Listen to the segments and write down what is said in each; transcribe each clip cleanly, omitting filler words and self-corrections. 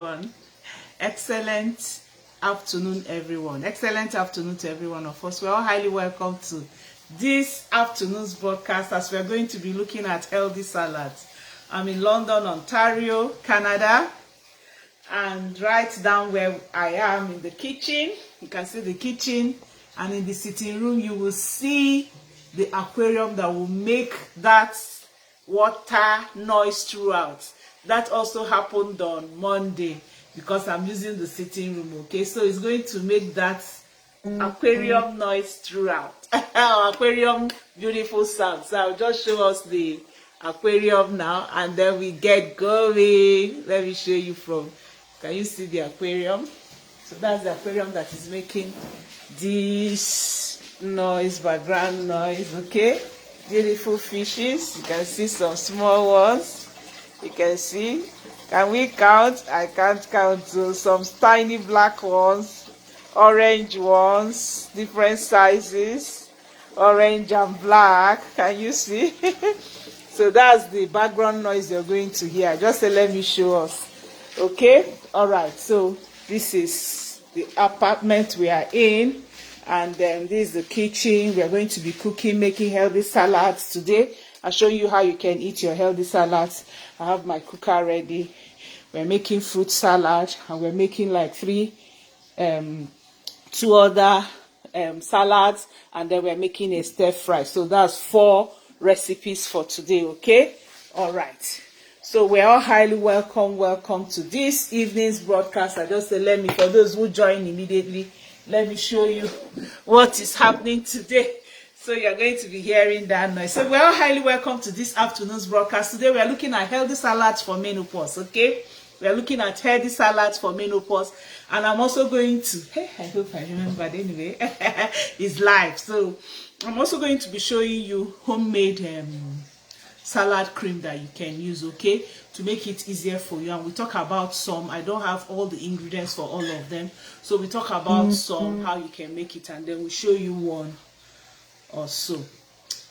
everyone. Excellent afternoon, everyone. Excellent afternoon to every one of us. We're all highly welcome to this afternoon's broadcast as we're going to be looking at healthy salads. I'm in London, Ontario, Canada, and right down where I am in the kitchen, you can see the kitchen, and in the sitting room you will see the aquarium that will make that water noise throughout. That also happened on Monday because I'm using the sitting room, okay? So it's going to make that aquarium noise throughout. Aquarium beautiful sound. So I'll just show us the aquarium now and then we get going. Let me show you from, can you see the aquarium? So that's the aquarium that is making this noise, background noise, okay? Beautiful fishes. You can see some small ones. You can see. Can we count? I can't count. So some tiny black ones, orange ones, different sizes, orange and black. Can you see? So that's the background noise you're going to hear. Just let me show us. Okay? All right. So this is the apartment we are in. And then this is the kitchen. We are going to be cooking, making healthy salads today. I'll show you how you can eat your healthy salads. I have my cooker ready. We're making fruit salad and we're making like two other salads, and then we're making a stir fry. So that's 4 recipes for today, okay? All right. So we're all highly welcome to this evening's broadcast. I just say, for those who join immediately, let me show you what is happening today. So you're going to be hearing that noise. So we're all highly welcome to this afternoon's broadcast. Today we are looking at healthy salads for menopause, okay? We are looking at healthy salads for menopause. And I'm also going to, I hope I remembered anyway, it's live. So I'm also going to be showing you homemade salad cream that you can use, okay, to make it easier for you. And we talk about some. I don't have all the ingredients for all of them. So we talk about some, how you can make it, and then we show you one or so.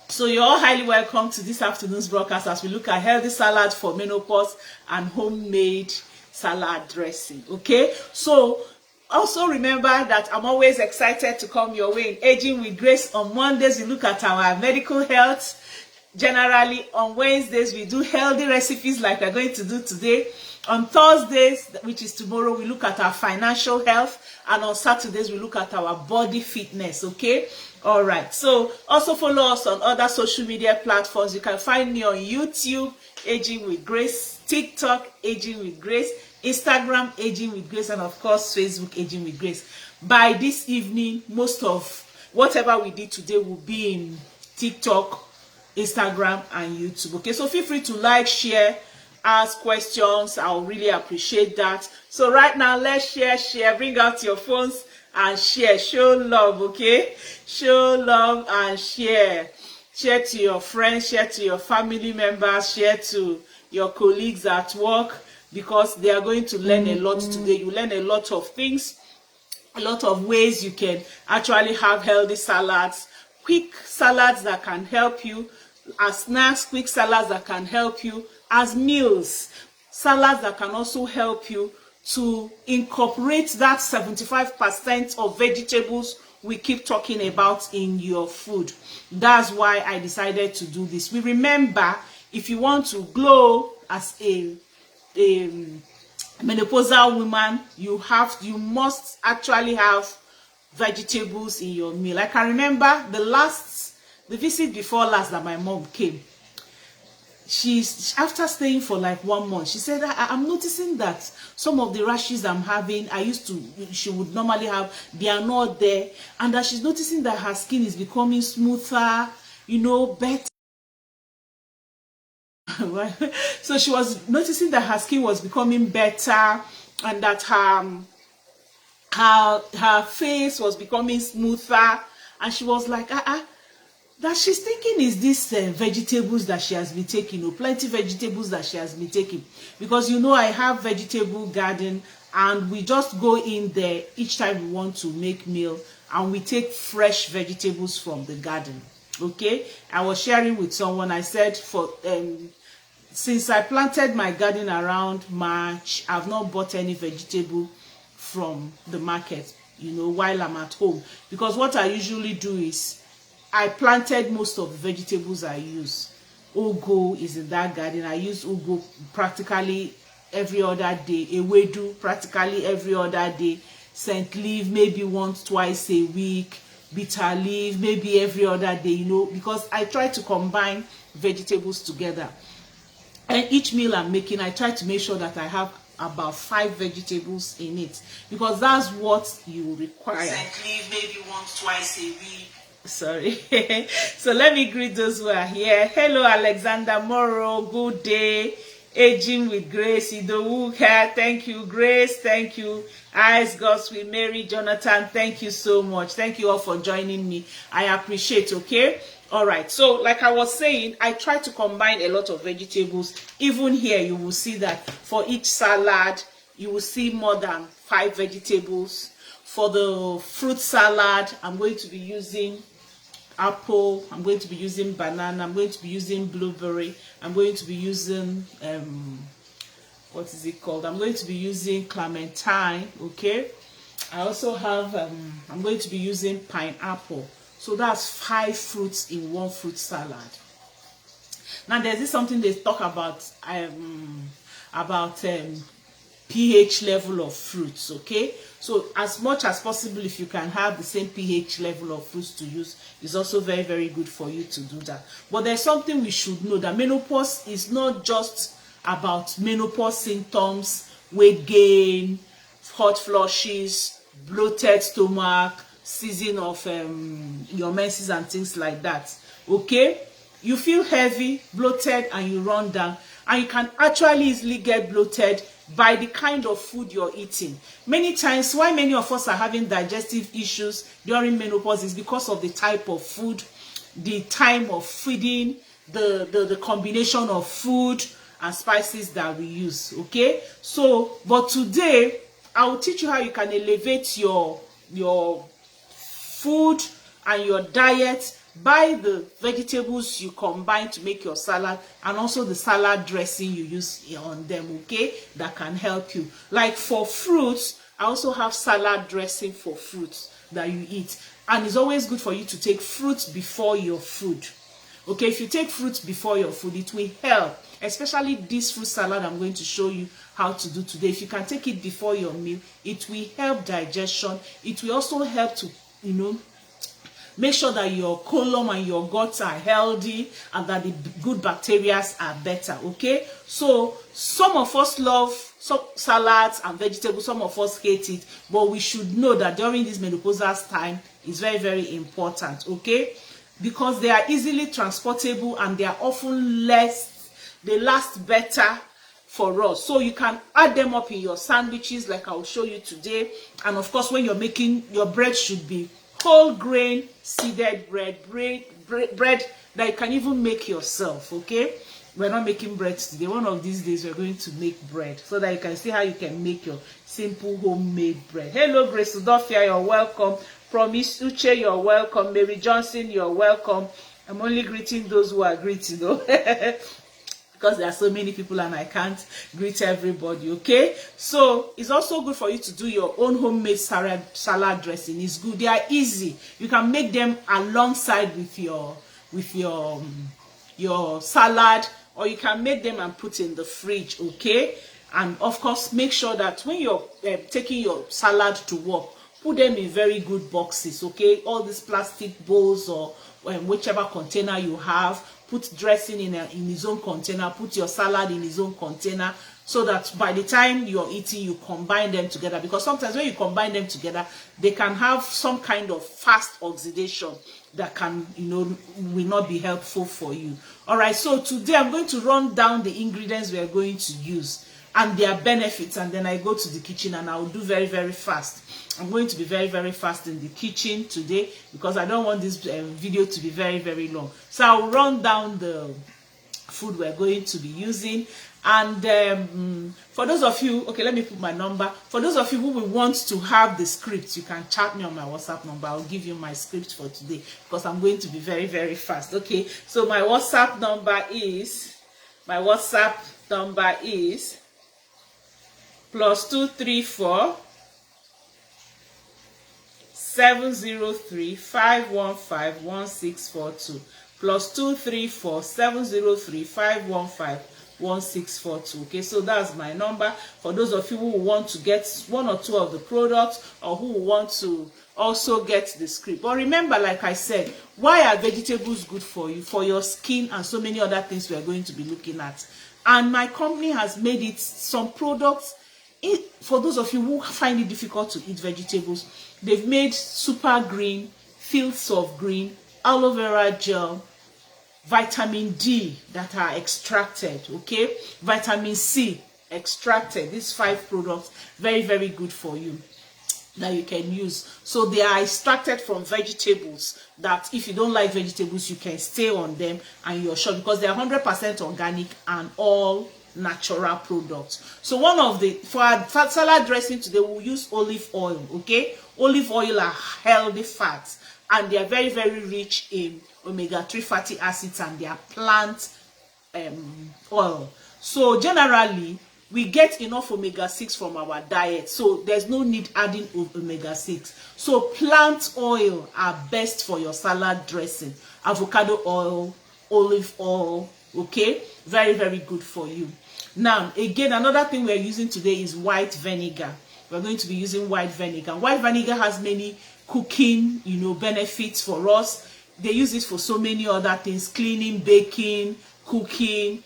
So you're all highly welcome to this afternoon's broadcast as we look at healthy salad for menopause and homemade salad dressing, okay? So also remember that I'm always excited to come your way in Aging with Grace. On Mondays we look at our medical health. Generally on Wednesdays we do healthy recipes like we're going to do today. On Thursdays, which is tomorrow, we look at our financial health, and on Saturdays we look at our body fitness, okay? All right. So also follow us on other social media platforms. You can find me on YouTube, Aging with Grace, TikTok, Aging with Grace, Instagram, Aging with Grace, and of course Facebook, Aging with Grace. By this evening, most of whatever we did today will be in TikTok, Instagram, and YouTube, okay? So feel free to like, share, ask questions. I'll really appreciate that. So right now, let's share, bring out your phones and share, show love, okay? Show love and share to your friends, share to your family members, share to your colleagues at work, because they are going to learn a lot today. You learn a lot of things, a lot of ways you can actually have healthy salads, quick salads that can help you, as snacks, quick salads that can help you, as meals, salads that can also help you to incorporate that 75% of vegetables we keep talking about in your food. That's why I decided to do this. We remember, if you want to glow as a menopausal woman, you must actually have vegetables in your meal. I can remember the visit before last that my mom came. After staying for like 1 month, she said, I'm noticing that some of the rashes I'm having, she would normally have, they are not there, and that she's noticing that her skin is becoming smoother, better. So she was noticing that her skin was becoming better, and that her face was becoming smoother, and she was like, that she's thinking is this vegetables that she has been taking, plenty vegetables that she has been taking, because I have vegetable garden, and we just go in there each time we want to make meal, and we take fresh vegetables from the garden, okay? I was sharing with someone, I said, since I planted my garden around March, I've not bought any vegetable from the market, you know, while I'm at home, because what I usually do is I planted most of the vegetables I use. Ugu is in that garden. I use ugu practically every other day. Ewedu practically every other day. Scent leaf maybe once, twice a week. Bitter leaf maybe every other day, you know, because I try to combine vegetables together. And each meal I'm making, I try to make sure that I have about 5 vegetables in it, because that's what you require. Scent leaf maybe once, twice a week. Sorry. So let me greet those who are here. Hello, Alexander Morrow. Good day. Aging with Grace. Idowuka. Thank you, Grace. Thank you. Eyes God's with Mary. Jonathan. Thank you so much. Thank you all for joining me. I appreciate. Okay. All right. So like I was saying, I try to combine a lot of vegetables. Even here, you will see that for each salad, you will see more than 5 vegetables. For the fruit salad, I'm going to be using apple, I'm going to be using banana, I'm going to be using blueberry, I'm going to be using what is it called, I'm going to be using clementine. Okay, I also have I'm going to be using pineapple. So that's 5 fruits in one fruit salad. Now there's this something they talk about pH level of fruits. Okay, so as much as possible, if you can have the same pH level of fruits to use, is also very, very good for you to do that. But there's something we should know, that menopause is not just about menopause symptoms, weight gain, hot flushes, bloated stomach, season of your menses and things like that. Okay, you feel heavy, bloated, and you run down, and you can actually easily get bloated by the kind of food you're eating. Many times, why many of us are having digestive issues during menopause is because of the type of food, the time of feeding, the combination of food and spices that we use. Okay, so but today I will teach you how you can elevate your food and your diet by the vegetables you combine to make your salad, and also the salad dressing you use on them. Okay, that can help you. Like for fruits, I also have salad dressing for fruits that you eat, and it's always good for you to take fruits before your food. Okay, if you take fruits before your food, it will help, especially this fruit salad I'm going to show you how to do today. If you can take it before your meal, it will help digestion. It will also help to, you know, make sure that your colon and your guts are healthy and that the good bacteria are better. Okay, so some of us love some salads and vegetables, some of us hate it, but we should know that during this menopausal time is very, very important. Okay, because they are easily transportable and they are often they last better for us. So you can add them up in your sandwiches like I'll show you today. And of course, when you're making your bread, should be whole grain seeded bread that you can even make yourself. Okay, we're not making bread today. One of these days we're going to make bread so that you can see how you can make your simple homemade bread. Hello, Grace Udofia, you're welcome. Promise Uche, you're welcome. Mary Johnson, you're welcome. I'm only greeting those who are greeting, though. Because there are so many people and I can't greet everybody. Okay, so it's also good for you to do your own homemade salad dressing. It's good. They are easy. You can make them alongside with your salad, or you can make them and put in the fridge. Okay, and of course make sure that when you're taking your salad to work, put them in very good boxes. Okay, all these plastic bowls or whichever container you have, put dressing in his own container, put your salad in his own container, so that by the time you're eating, you combine them together. Because sometimes when you combine them together, they can have some kind of fast oxidation that can, you know, will not be helpful for you. All right, so today I'm going to run down the ingredients we are going to use and their benefits, and then I go to the kitchen and I will do very, very fast. I'm going to be very, very fast in the kitchen today because I don't want this video to be very, very long. So I'll run down the food we're going to be using. And for those of you, okay, let me put my number. For those of you who will want to have the script, you can chat me on my WhatsApp number. I'll give you my script for today because I'm going to be very, very fast. Okay, so my WhatsApp number is My WhatsApp number is +234 703 515 1642 +234 703 515 1642. Okay, so that's my number for those of you who want to get one or two of the products, or who want to also get the script. But remember, like I said, why are vegetables good for you, for your skin, and so many other things we are going to be looking at. And my company has made it some products for those of you who find it difficult to eat vegetables. They've made super green, fields of green, aloe vera gel, vitamin D that are extracted, okay, vitamin C extracted. These 5 products, very, very good for you, that you can use. So they are extracted from vegetables, that if you don't like vegetables, you can stay on them and you're sure, because they are 100% organic and all natural products. So one of the, for our salad dressing today, we'll use olive oil. Okay, olive oil are healthy fats, and they are very, very rich in omega-3 fatty acids, and they are plant oil. So generally we get enough omega-6 from our diet, so there's no need adding omega-6. So plant oil are best for your salad dressing. Avocado oil, olive oil, okay, very, very good for you. Now again, another thing we're using today is white vinegar. We're going to be using white vinegar. White vinegar has many cooking, benefits for us. They use it for so many other things: cleaning, baking, cooking.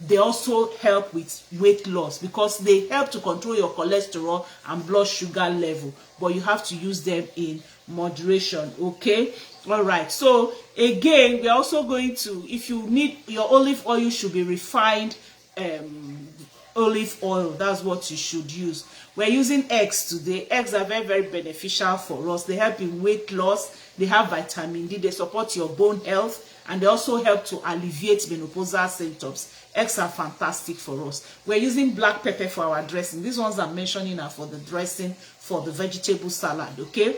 They also help with weight loss, because they help to control your cholesterol and blood sugar level, but you have to use them in moderation. Okay, all right. So again, we're also going to, if you need, your olive oil should be refined olive oil. That's what you should use. We're using eggs today. Eggs are very, very beneficial for us. They help in weight loss. They have vitamin D. They support your bone health, and they also help to alleviate menopausal symptoms. Eggs are fantastic for us. We're using black pepper for our dressing. These ones I'm mentioning are for the dressing for the vegetable salad. Okay,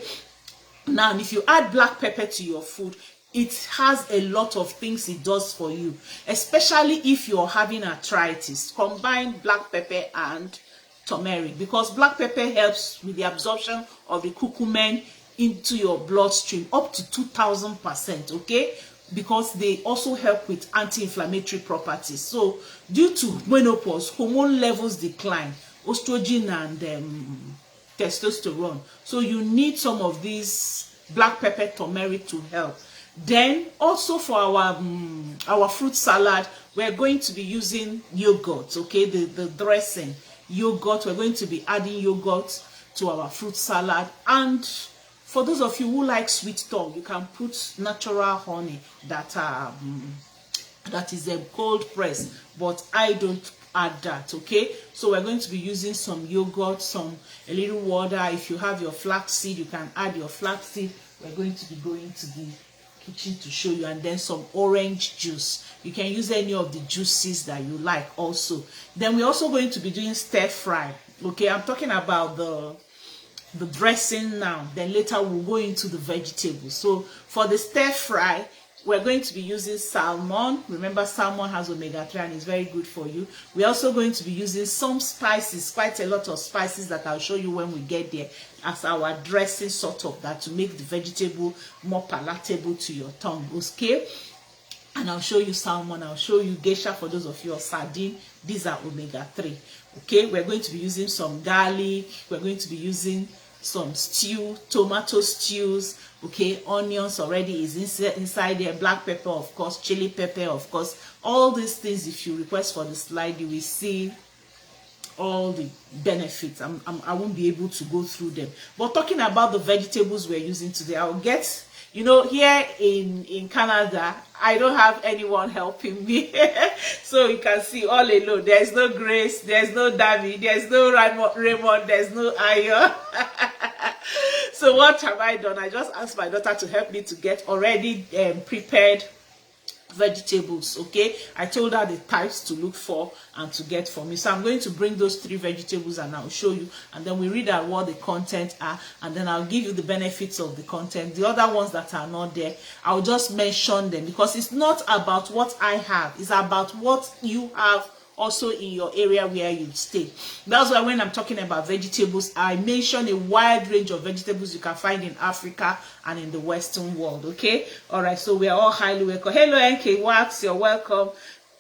now if you add black pepper to your food, it has a lot of things it does for you, especially if you're having arthritis. Combine black pepper and turmeric, because black pepper helps with the absorption of the curcumin into your bloodstream up to 2000%. Okay, because they also help with anti-inflammatory properties. So due to menopause, hormone levels decline, estrogen and testosterone. So you need some of these black pepper, turmeric to help. Then also for our fruit salad, we're going to be using yogurt. Okay, the dressing yogurt, we're going to be adding yogurt to our fruit salad. And for those of you who like sweet tongue, you can put natural honey that is cold pressed, but I don't add that. Okay, so we're going to be using some yogurt, a little water. If you have your flaxseed, you can add your flaxseed. We're going to be going to the kitchen to show you, and then some orange juice. You can use any of the juices that you like also. Then we're also going to be doing stir fry. Okay, I'm talking about the dressing now, then later we'll go into the vegetables. So for the stir fry, we're going to be using salmon. Remember, salmon has omega-3 and is very good for you. We're also going to be using some spices, quite a lot of spices that I'll show you when we get there, as our dressing sort of, that to make the vegetable more palatable to your tongue. Okay, and I'll show you salmon, I'll show you geisha for those of you, or sardine. These are omega-3. Okay, we're going to be using some garlic. We're going to be using some stew, tomato stews. Okay, onions already is inside there, black pepper, of course, chili pepper, of course. All these things, if you request for the slide, you will see all the benefits. I won't be able to go through them. But talking about the vegetables we're using today, I'll get, here in Canada, I don't have anyone helping me. So you can see all alone. There's no Grace, there's no David, there's no Raymond, there's no Ayo. So what have I done? I just asked my daughter to help me to get already prepared vegetables. Okay, I told her the types to look for and to get for me. So I'm going to bring those 3 vegetables and I'll show you, and then we read out what the content are, and then I'll give you the benefits of the content. The other ones that are not there, I'll just mention them, because it's not about what I have, it's about what you have also in your area where you stay. That's why when I'm talking about vegetables, I mention a wide range of vegetables you can find in Africa and in the Western world. Okay, all right, so we are all highly welcome. Hello NK Wax, you're welcome.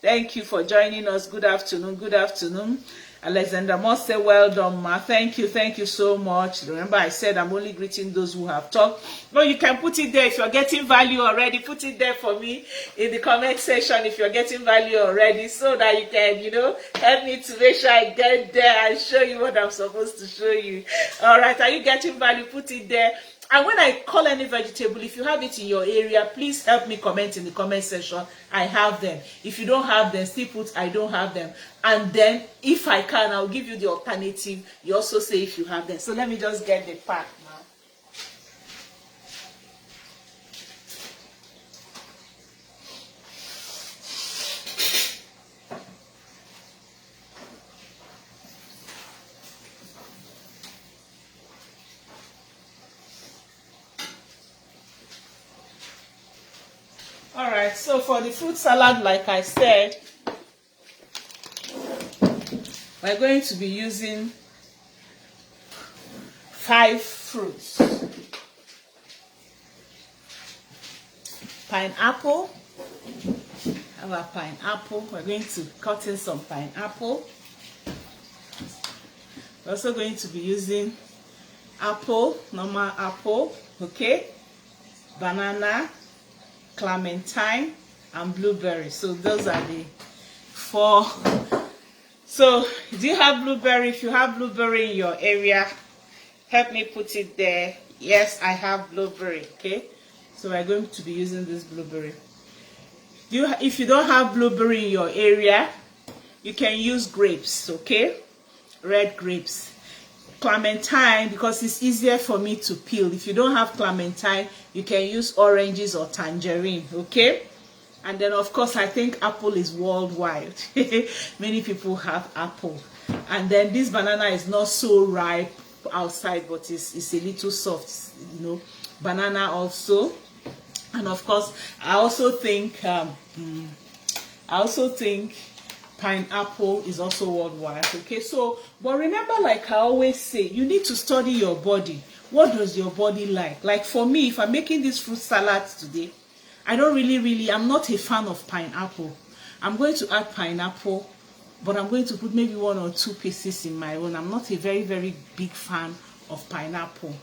Thank you for joining us. Good afternoon. Good afternoon. Alexander Moss say, well done, ma. Thank you so much. Remember, I said I'm only greeting those who have talked. But you can put it there if you're getting value already. Put it there for me in the comment section if you're getting value already, so that you can, you know, help me to make sure I get there and show you what I'm supposed to show you. All right, are you getting value? Put it there. And when I call any vegetable, if you have it in your area, please help me comment in the comment section. I have them. If you don't have them, still put I don't have them. And then if I can, I'll give you the alternative. You also say if you have them. So let me just get the pack now. All right, so for the fruit salad, like I said, we're going to be using 5 fruits. Pineapple. Our pineapple. We're going to cut in some pineapple. We're also going to be using apple, normal apple, okay? Banana, clementine, and blueberry. So those are the 4. So do you have blueberry? If you have blueberry in your area, help me put it there. Yes, I have blueberry. Okay, so we're going to be using this blueberry. If you don't have blueberry in your area, you can use grapes. Okay, red grapes. Clementine, because it's easier for me to peel. If you don't have clementine, you can use oranges or tangerine. Okay, and then of course I think apple is worldwide. Many people have apple. And then this banana is not so ripe outside, but it's a little soft, you know. Banana also. And of course I also think pineapple is also worldwide. Okay, so but remember, like I always say, you need to study your body. What does your body like? Like for me, if I'm making this fruit salad today, I don't I'm not a fan of pineapple. I'm going to add pineapple, but I'm going to put maybe 1 or 2 pieces in my own. I'm not a very big fan of pineapple.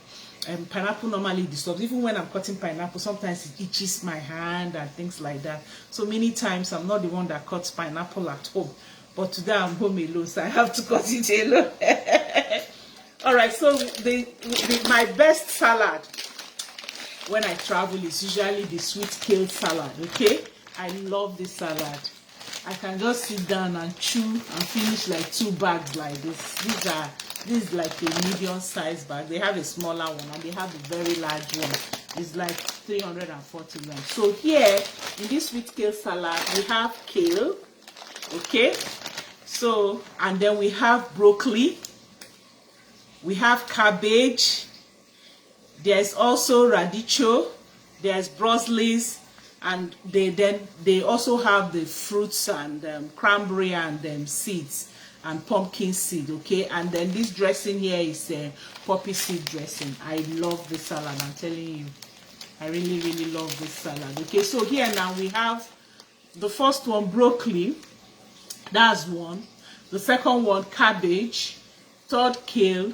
Pineapple normally disturbs. Even when I'm cutting pineapple, sometimes it itches my hand and things like that. So many times I'm not the one that cuts pineapple at home. But today I'm home alone, so I have to cut it alone. All right, so my best salad when I travel is usually the sweet kale salad. Okay, I love this salad. I can just sit down and chew and finish like 2 bags like this. This is like a medium size bag. They have a smaller one and they have a very large one. It's like 340 grams. So here in this sweet kale salad, we have kale, okay? So, and then we have broccoli, we have cabbage, there's also radicho, there's Brussels, and they also have the fruits and cranberry and seeds and pumpkin seed. Okay, and then this dressing here is poppy seed dressing. I love this salad, I'm telling you. I really love this salad. Okay, so here now we have the first one, broccoli. That's 1. The second one, cabbage. 3rd, kale.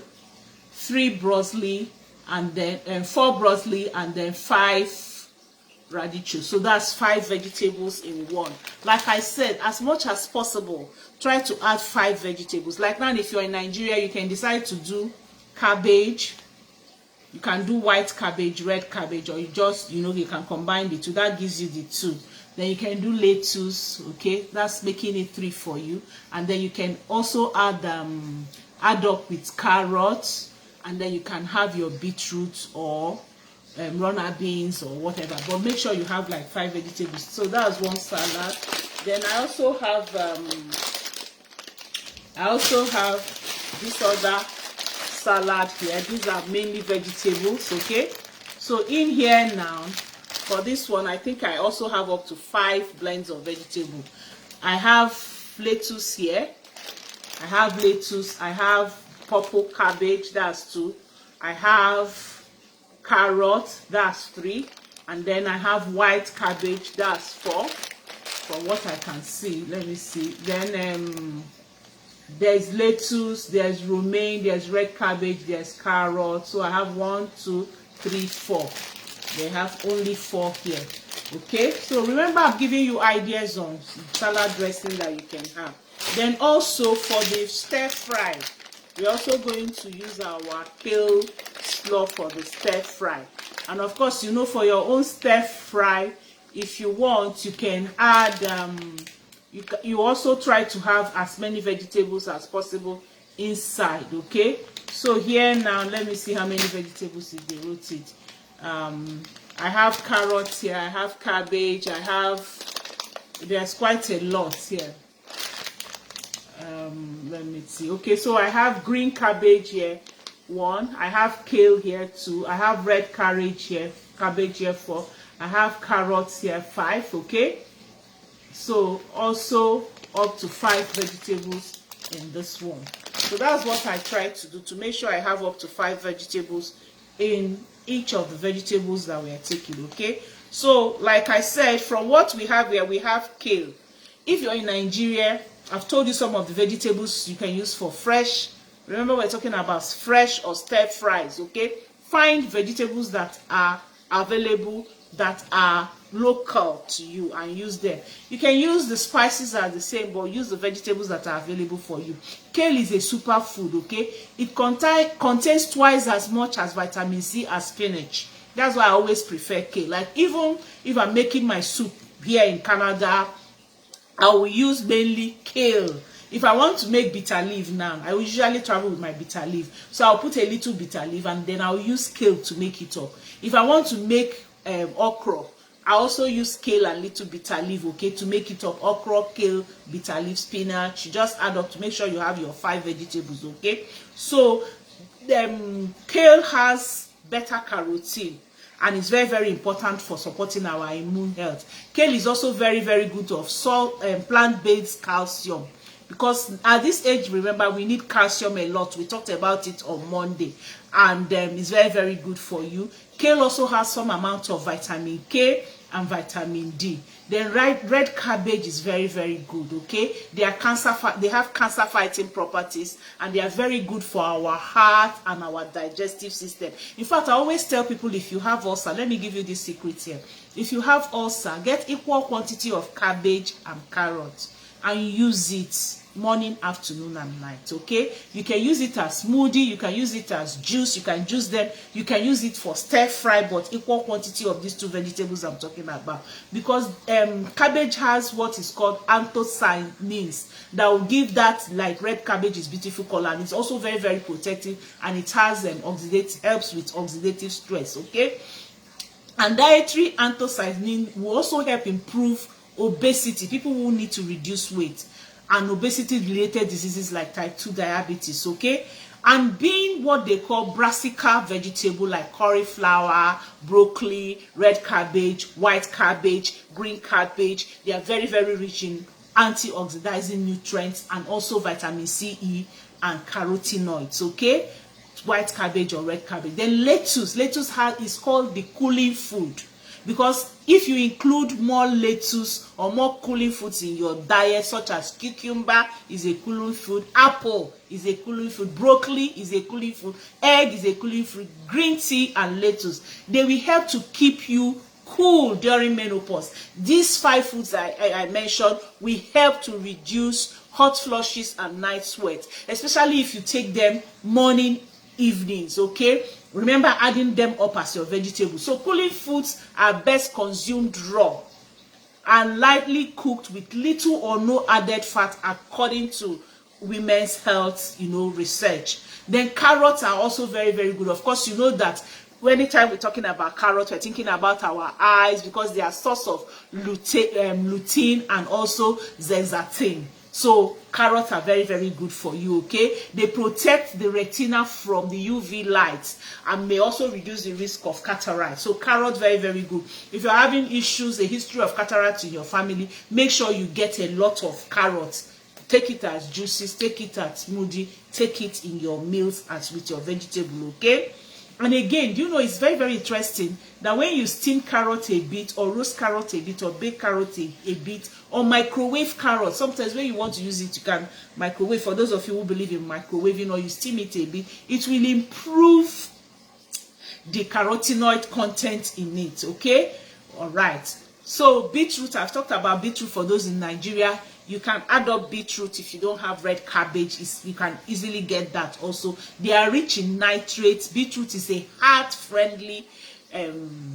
3 broccoli, and then 4 broccoli, and then 5 radicho. So that's 5 vegetables in 1. Like I said, as much as possible, try to add 5 vegetables. Like now, if you're in Nigeria, you can decide to do cabbage. You can do white cabbage, red cabbage, or you just, you can combine the 2. That gives you the 2. Then you can do lettuce. Okay, that's making it 3 for you. And then you can also add up with carrots, and then you can have your beetroot or runner beans or whatever, but make sure you have like 5 vegetables. So that's one salad. Then I also have this other salad here. These are mainly vegetables, okay? So in here now, for this one, I think I also have up to 5 blends of vegetable. I have lettuce here. I have lettuce. I have purple cabbage, that's 2. I have carrot, that's 3. And then I have white cabbage, that's 4. From what I can see, let me see. Then there's lettuce, there's romaine, there's red cabbage, there's carrot. So I have 1, 2, 3, 4. They have only 4 here. Okay, so remember I've given you ideas on salad dressing that you can have. Then also for the stir fry, we're also going to use our kale slaw for the stir fry. And of course, you know, for your own stir fry, if you want, you can add you also try to have as many vegetables as possible inside. Okay, so here now, let me see how many vegetables if they wrote it. I have carrots here, I have cabbage, there's quite a lot here. Let me see. Okay, so I have green cabbage here, 1. I have kale here, 2. I have red cabbage here, 4. I have carrots here, 5. Okay, so also up to 5 vegetables in this one. So that's what I try to do, to make sure I have up to 5 vegetables in each of the vegetables that we are taking. Okay, so like I said, from what we have here, we have kale. If you're in Nigeria, I've told you some of the vegetables you can use for fresh. Remember, we're talking about fresh or stir fries. Okay, find vegetables that are available, that are local to you, and use them. You can use the spices are the same, but use the vegetables that are available for you. Kale is a super food. Okay, it contains twice as much as vitamin C as spinach. That's why I always prefer kale. Like, even if I'm making my soup here in Canada, I will use mainly kale. If I want to make bitter leaf now, I will usually travel with my bitter leaf, so I'll put a little bitter leaf and then I'll use kale to make it up. If I want to make okra, I also use kale and little bitter leaf, okay, to make it up. Okra, kale, bitter leaf, spinach. You just add up to make sure you have your 5 vegetables. Okay, so kale has beta carotene, and it's very, very important for supporting our immune health. Kale is also very, very good of plant-based calcium, because at this age, remember, we need calcium a lot. We talked about it on Monday, and it's very, very good for you. Kale also has some amount of vitamin K and vitamin D. Then red cabbage is very, very good. Okay, they have cancer fighting properties, and they are very good for our heart and our digestive system. In fact, I always tell people, if you have ulcer, let me give you this secret here. If you have ulcer, get equal quantity of cabbage and carrots and use it morning, afternoon, and night. Okay, you can use it as smoothie, you can use it as juice, you can juice them, you can use it for stir fry, but equal quantity of these 2 vegetables I'm talking about, because cabbage has what is called anthocyanins that will give that, like, red cabbage is beautiful color, and it's also very, very protective, and it has helps with oxidative stress. Okay, and dietary anthocyanin will also help improve obesity, people who need to reduce weight, and obesity related diseases like type 2 diabetes. Okay, and being what they call brassica vegetable, like cauliflower, broccoli, red cabbage, white cabbage, green cabbage, they are very, very rich in antioxidizing nutrients and also vitamin C, E, and carotenoids. Okay, white cabbage or red cabbage. Then lettuce is called the cooling food, because if you include more lettuce or more cooling foods in your diet, such as cucumber is a cooling food, apple is a cooling food, broccoli is a cooling food, egg is a cooling food, green tea and lettuce, they will help to keep you cool during menopause. These 5 foods I mentioned will help to reduce hot flushes and night sweat, especially if you take them morning, evenings. Okay, remember adding them up as your vegetables. So cooling foods are best consumed raw and lightly cooked with little or no added fat, according to Women's Health research. Then carrots are also very, very good. Of course, you know that anytime we're talking about carrot, we're thinking about our eyes, because they are source of lutein and also zeaxanthin. So carrots are very, very good for you, okay? They protect the retina from the UV light and may also reduce the risk of cataract. So carrot, very, very good. If you're having issues, a history of cataract in your family, make sure you get a lot of carrots. Take it as juices, take it as smoothie, take it in your meals as with your vegetable, okay? And again, you know, it's very, very interesting that when you steam carrot a bit, or roast carrot a bit, or bake carrot a bit, or microwave carrot, sometimes when you want to use it, you can microwave. For those of you who believe in microwaving, or you steam it a bit, it will improve the carotenoid content in it, okay? All right. So beetroot, I've talked about beetroot. For those in Nigeria, you can add up beetroot. If you don't have red cabbage, you can easily get that also. They are rich in nitrates. Beetroot is a heart-friendly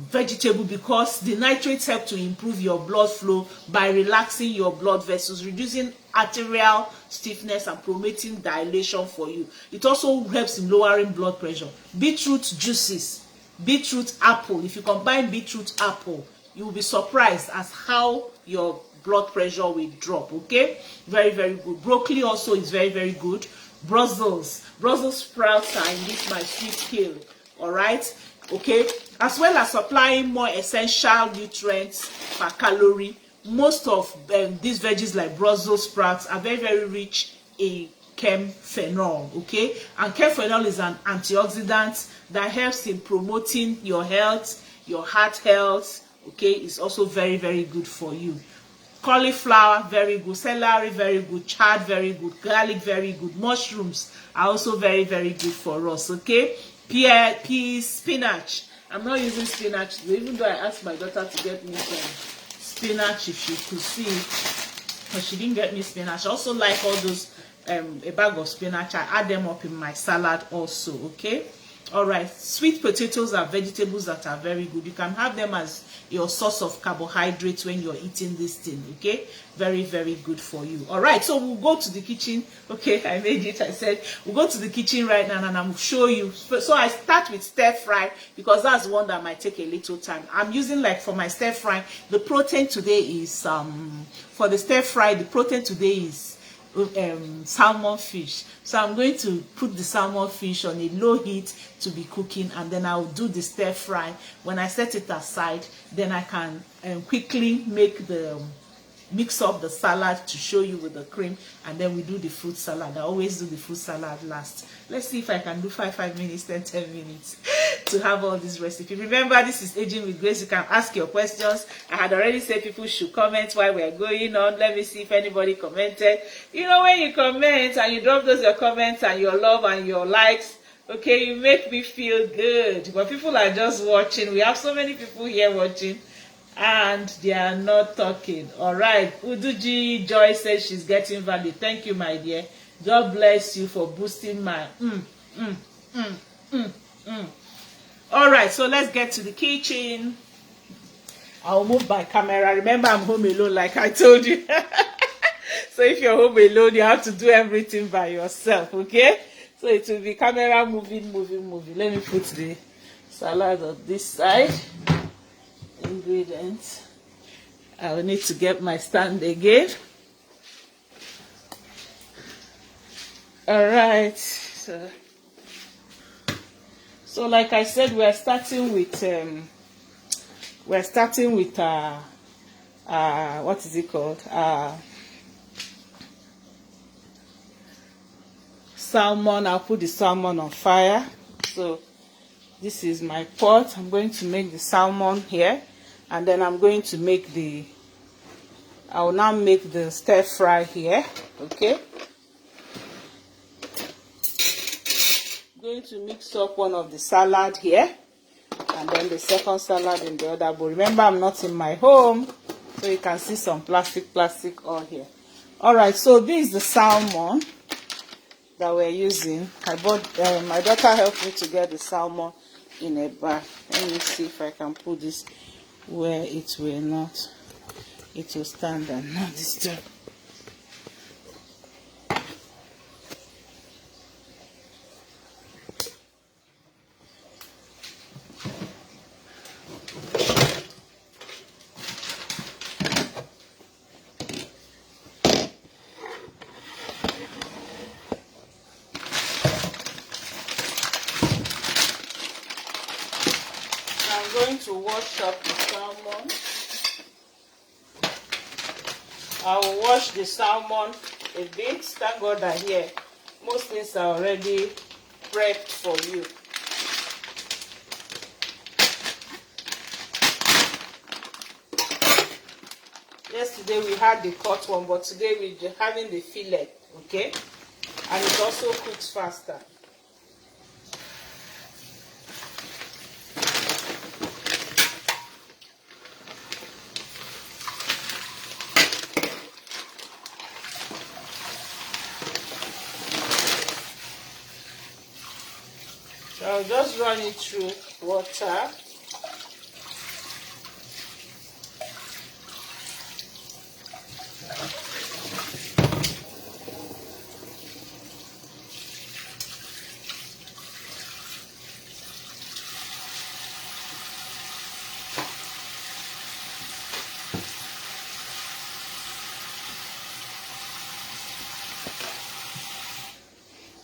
vegetable, because the nitrates help to improve your blood flow by relaxing your blood vessels, reducing arterial stiffness and promoting dilation for you. It also helps in lowering blood pressure. Beetroot juices, beetroot apple. If you combine beetroot apple, you will be surprised as how your blood pressure will drop, okay? Very, very good. Broccoli also is very, very good. Brussels sprouts are in this my sweet kale, all right? Okay, as well as supplying more essential nutrients per calorie. Most of these veggies like Brussels sprouts are very, very rich in chemphenol, okay? And chemphenol is an antioxidant that helps in promoting your health, your heart health, okay? It's also very, very good for you. Cauliflower, very good. Celery, very good. Chard, very good. Garlic, very good. Mushrooms are also very, very good for us, okay? Peas, spinach. I'm not using spinach, even though I asked my daughter to get me some spinach if she could see, but she didn't get me spinach. I also like all those, a bag of spinach. I add them up in my salad also, okay? All right, sweet potatoes are vegetables that are very good. You can have them as your source of carbohydrates when you're eating this thing, okay? Very, very good for you. All right, so we'll go to the kitchen. Okay, I made it. I said we'll go to the kitchen right now and I'll show you. So I start with stir fry, because that's one that might take a little time. I'm using, like, for my stir fry, the protein today is for the stir fry, the protein today is salmon fish. So I'm going to put the salmon fish on a low heat to be cooking, and then I'll do the stir fry. When I set it aside, then I can quickly mix up the salad to show you with the cream, and then we do the fruit salad. I always do the fruit salad last. Let's see if I can do 5 minutes, 10 minutes to have all this recipe. Remember, this is Aging with Grace. You can ask your questions. I had already said people should comment while we're going on. Let me see if anybody commented. You know, when you comment and you drop those your comments and your love and your likes, okay, you make me feel good. But people are just watching. We have so many people here watching, and they are not talking. All right, Uduji Joy says she's getting value. Thank you, my dear. God bless you for boosting my All right, so let's get to the kitchen. I'll move my camera. Remember, I'm home alone, like I told you. So if you're home alone, you have to do everything by yourself, okay? So it will be camera moving. Let me put the salad on this side. Ingredients. I will need to get my stand again. All right. So like I said, we're starting with what is it called? Salmon. I'll put the salmon on fire. So this is my pot. I'm going to make the salmon here, and then I'm going to make I will now make the stir fry here, okay? I'm going to mix up one of the salad here, and then the second salad in the other bowl. Remember, I'm not in my home, so you can see some plastic all here. All right, so this is the salmon that we're using. I bought, my daughter helped me to get the salmon in a bag. Let me see if I can put this where it will stand and not disturb. going to wash up the salmon. I will wash the salmon a bit. Thank God that here most things are already prepped for you. Yesterday we had the cut one, but today we're having the fillet, okay? And it also cooks faster. So I'll just run it through water.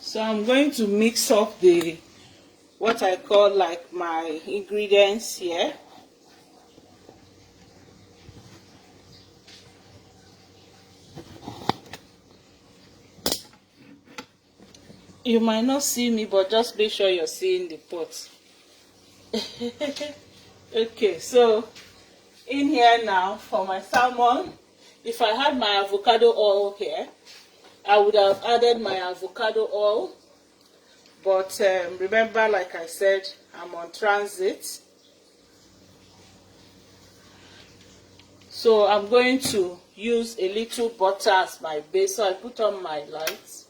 So I'm going to mix up the what I call like my ingredients here. You might not see me, but just make sure you're seeing the pot. Okay, so in here now for my salmon, if I had my avocado oil here, I would have added my avocado oil. But remember, like I said, I'm on transit. So I'm going to use a little butter as my base. So I put on my lights.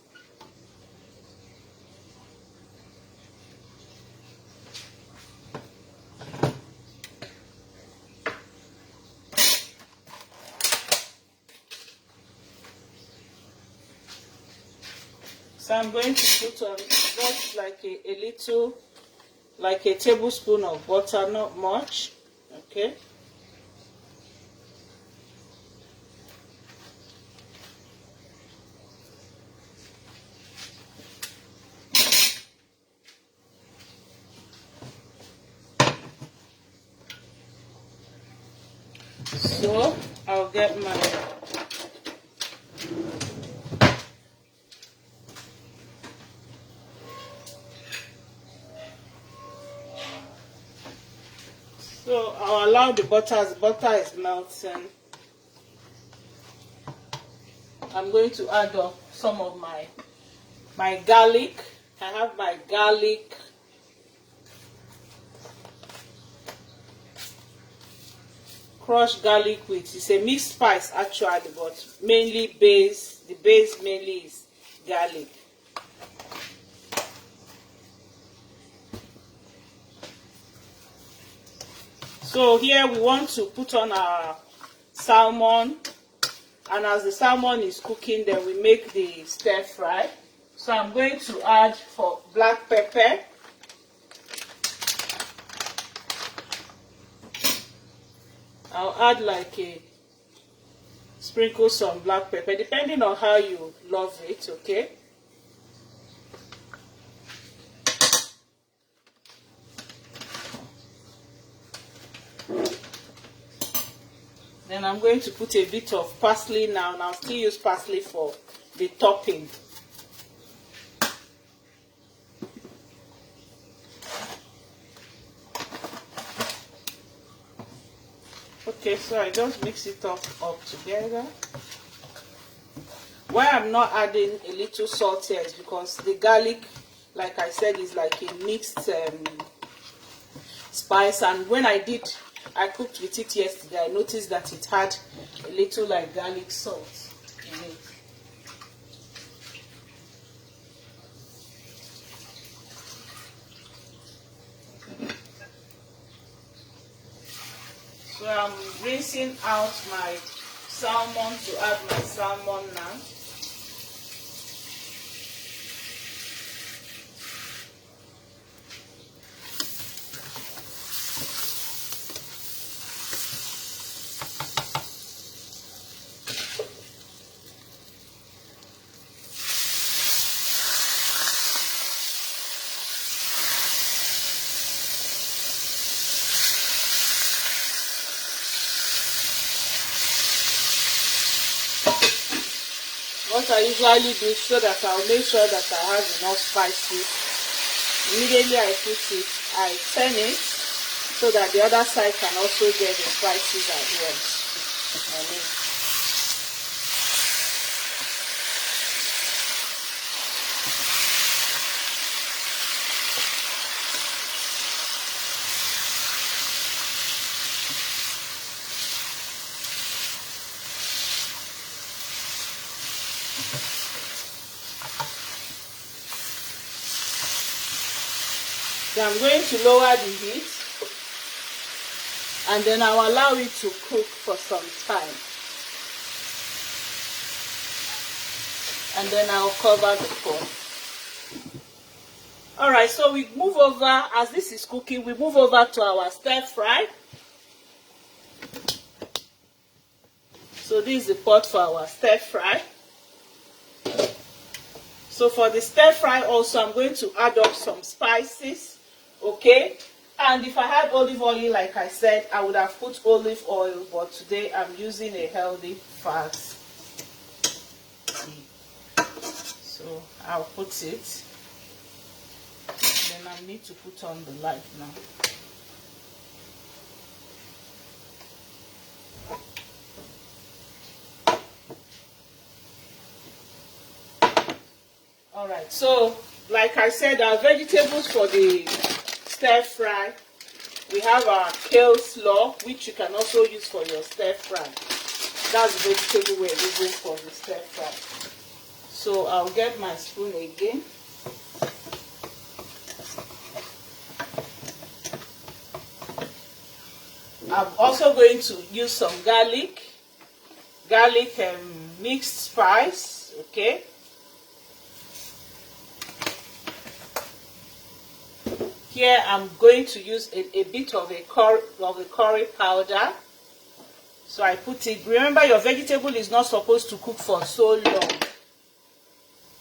So I'm going to put on just like a little, like a tablespoon of butter, not much, okay? So I'll get my So I'll allow the butter, as butter is melting. I'm going to add up some of my garlic. I have my garlic, crushed garlic with, it's a mixed spice actually, but mainly the base mainly is garlic. So here we want to put on our salmon, and as the salmon is cooking, then we make the stir fry. So I'm going to add for black pepper. I'll add like sprinkle some black pepper, depending on how you love it, okay? Then I'm going to put a bit of parsley now, and I'll still use parsley for the topping. Okay, so I just mix it up together. Why I'm not adding a little salt here is because the garlic, like I said, is like a mixed spice, and when I cooked with it yesterday, I noticed that it had a little like garlic salt in it. So I'm rinsing out my salmon to add my salmon now. what I usually do so that I'll make sure that I have enough spices. Immediately I put it, I turn it so that the other side can also get the spices as well. So I'm going to lower the heat and then I'll allow it to cook for some time. And then I'll cover the pot. Alright, so we move over, as this is cooking, we move over to our stir fry. So this is the pot for our stir fry. So for the stir fry also, I'm going to add up some spices, okay? And if I had olive oil, like I said, I would have put olive oil, but today I'm using a healthy fat. So I'll put it. Then I need to put on the light now. Alright, so like I said, our vegetables for the stir fry, we have our kale slaw, which you can also use for your stir fry. That's the vegetable we're using for the stir fry. So I'll get my spoon again. I'm also going to use some garlic mixed spice, okay? Here I'm going to use a bit of a curry powder. So I put it. Remember, your vegetable is not supposed to cook for so long.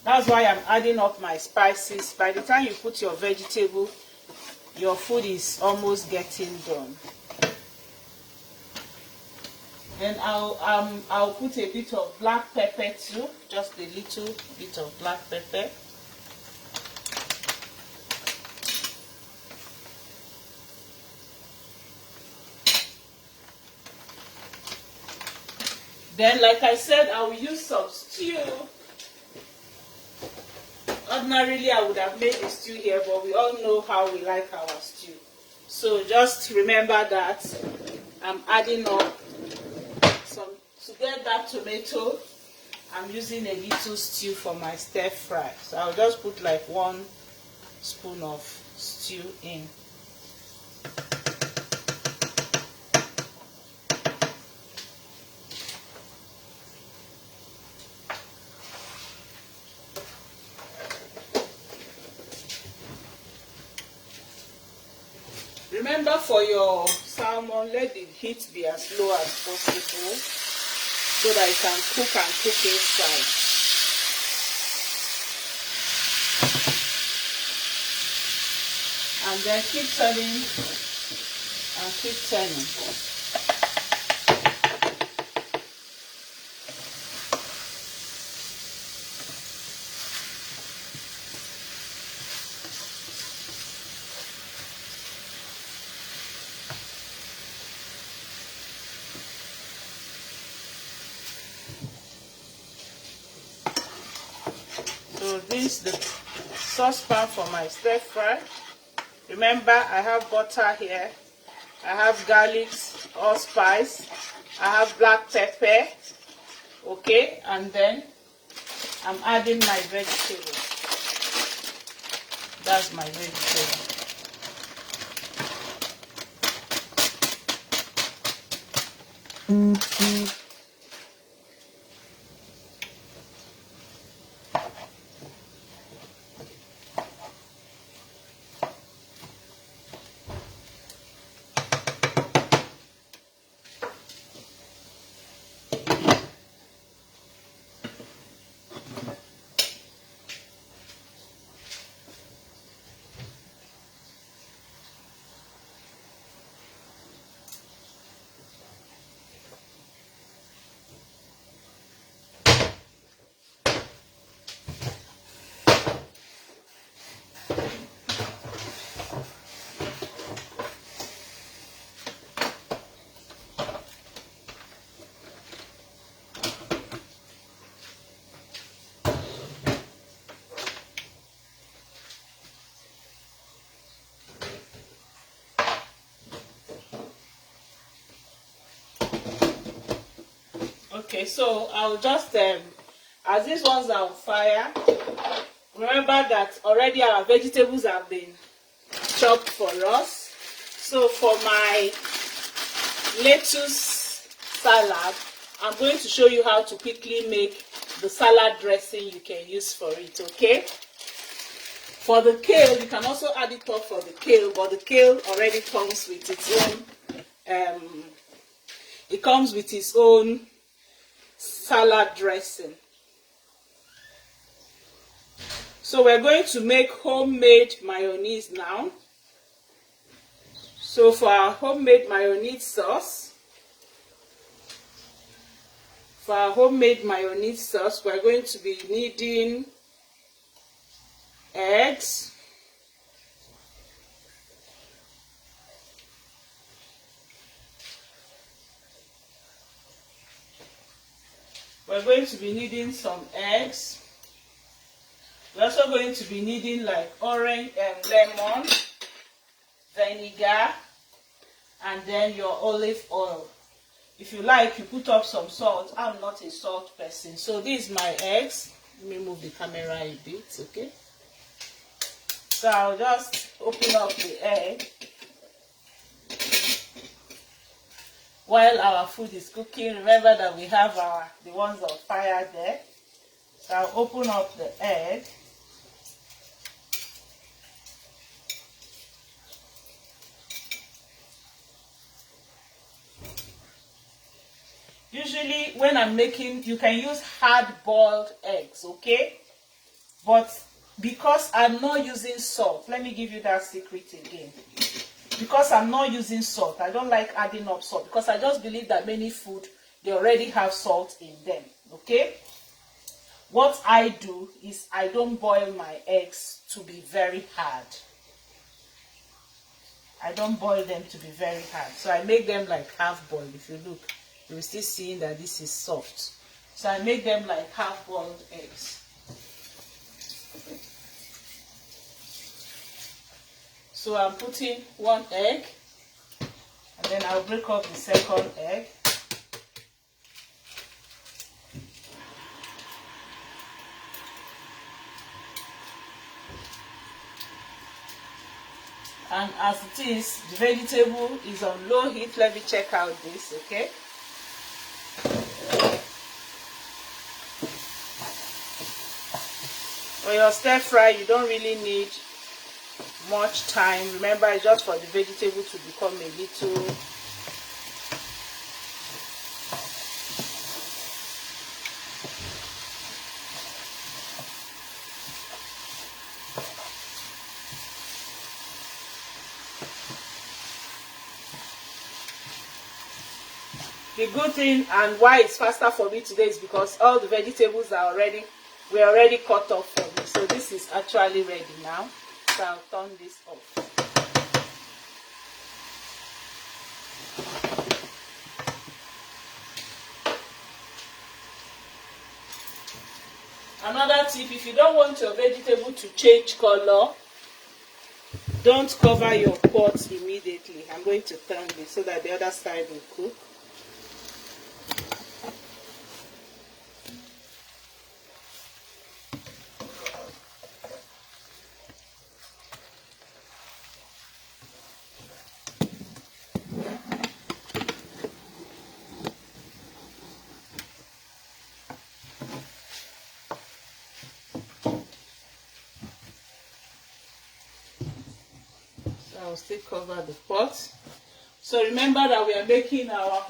That's why I'm adding up my spices. By the time you put your vegetable, your food is almost getting done. Then I'll put a bit of black pepper too, just a little bit of black pepper. Then, like I said, I will use some stew. Ordinarily, I would have made the stew here, but we all know how we like our stew. So just remember that I'm adding up some, to get that tomato, I'm using a little stew for my stir fry. So I'll just put like 1 spoon of stew in. Remember, for your salmon, let the heat be as low as possible so that it can cook and cook inside. And then keep turning and keep turning. So this is the saucepan for my stir fry. Remember, I have butter here, I have garlic, allspice, I have black pepper, okay, and then I'm adding my vegetable. That's my vegetable. Okay, so I'll just as these ones are on fire, remember that already our vegetables have been chopped for us. So for my lettuce salad, I'm going to show you how to quickly make the salad dressing you can use for it, okay? For the kale, you can also add it up for the kale, but the kale already comes with its own salad dressing. So we're going to make homemade mayonnaise now. So for our homemade mayonnaise sauce, we're going to be needing eggs, we're going to be needing some eggs. We're also going to be needing like orange and lemon, vinegar, and then your olive oil. If you like, you put up some salt. I'm not a salt person, so these are my eggs. Let me move the camera a bit, okay? So I'll just open up the egg while our food is cooking. Remember that we have the ones on fire there. So I'll open up the egg. Usually when I'm making, you can use hard-boiled eggs, okay? But because I'm not using salt, let me give you that secret again. Because I'm not using salt, I don't like adding up salt, because I just believe that many food, they already have salt in them, okay? What I do is I don't boil my eggs to be very hard. I don't boil them to be very hard. So I make them like half-boiled. If you look, you will still see that this is soft. So I make them like half-boiled eggs. So I'm putting one egg, and then I'll break up the second egg. And as it is, the vegetable is on low heat. Let me check out this, okay? For your stir fry, you don't really need much time. Remember, it's just for the vegetable to become a little the good thing, and why it's faster for me today, is because all the vegetables are already cut off for me. So this is actually ready now. So I'll turn this off. Another tip, if you don't want your vegetable to change color, don't cover your pot immediately. I'm going to turn this so that the other side will cook. I'll still cover the pot. So remember that we are making our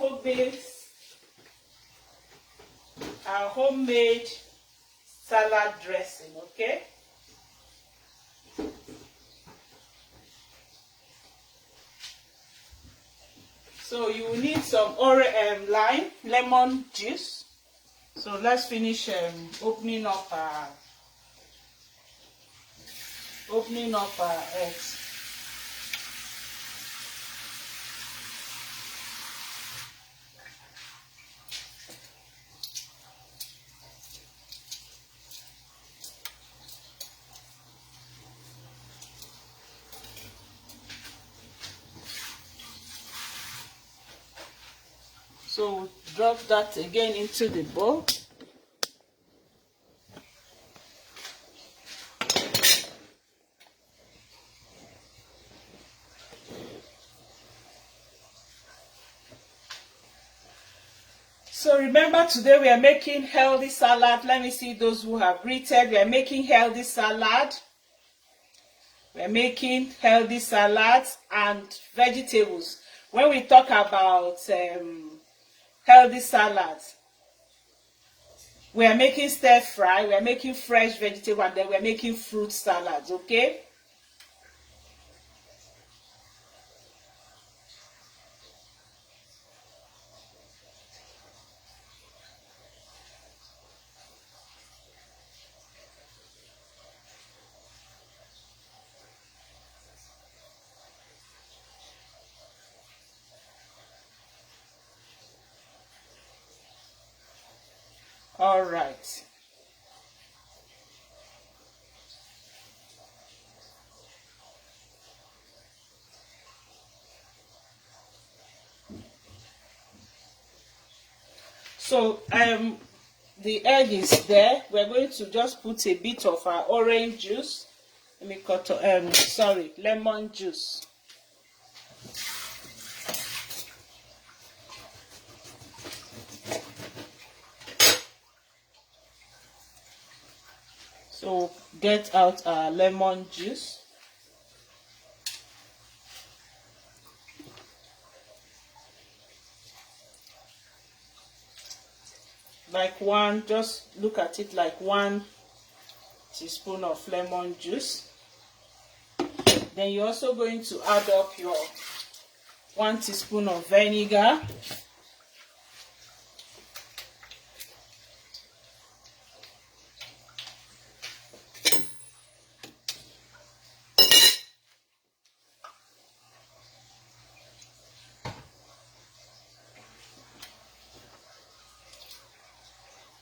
homemade salad dressing, okay? So you will need some lemon juice. So let's finish opening up our eggs. So Drop that again into the bowl. So remember, today we are making healthy salad. Let me see those who have written. We are making healthy salad. We are making healthy salads and vegetables. When we talk about healthy salads, we are making stir fry, we are making fresh vegetable, and then we are making fruit salads, okay? All right. So the egg is there. We're going to just put a bit of our orange juice. Let me cut lemon juice. So get out our lemon juice. Just look at it like 1 teaspoon of lemon juice. Then you're also going to add up your 1 teaspoon of vinegar.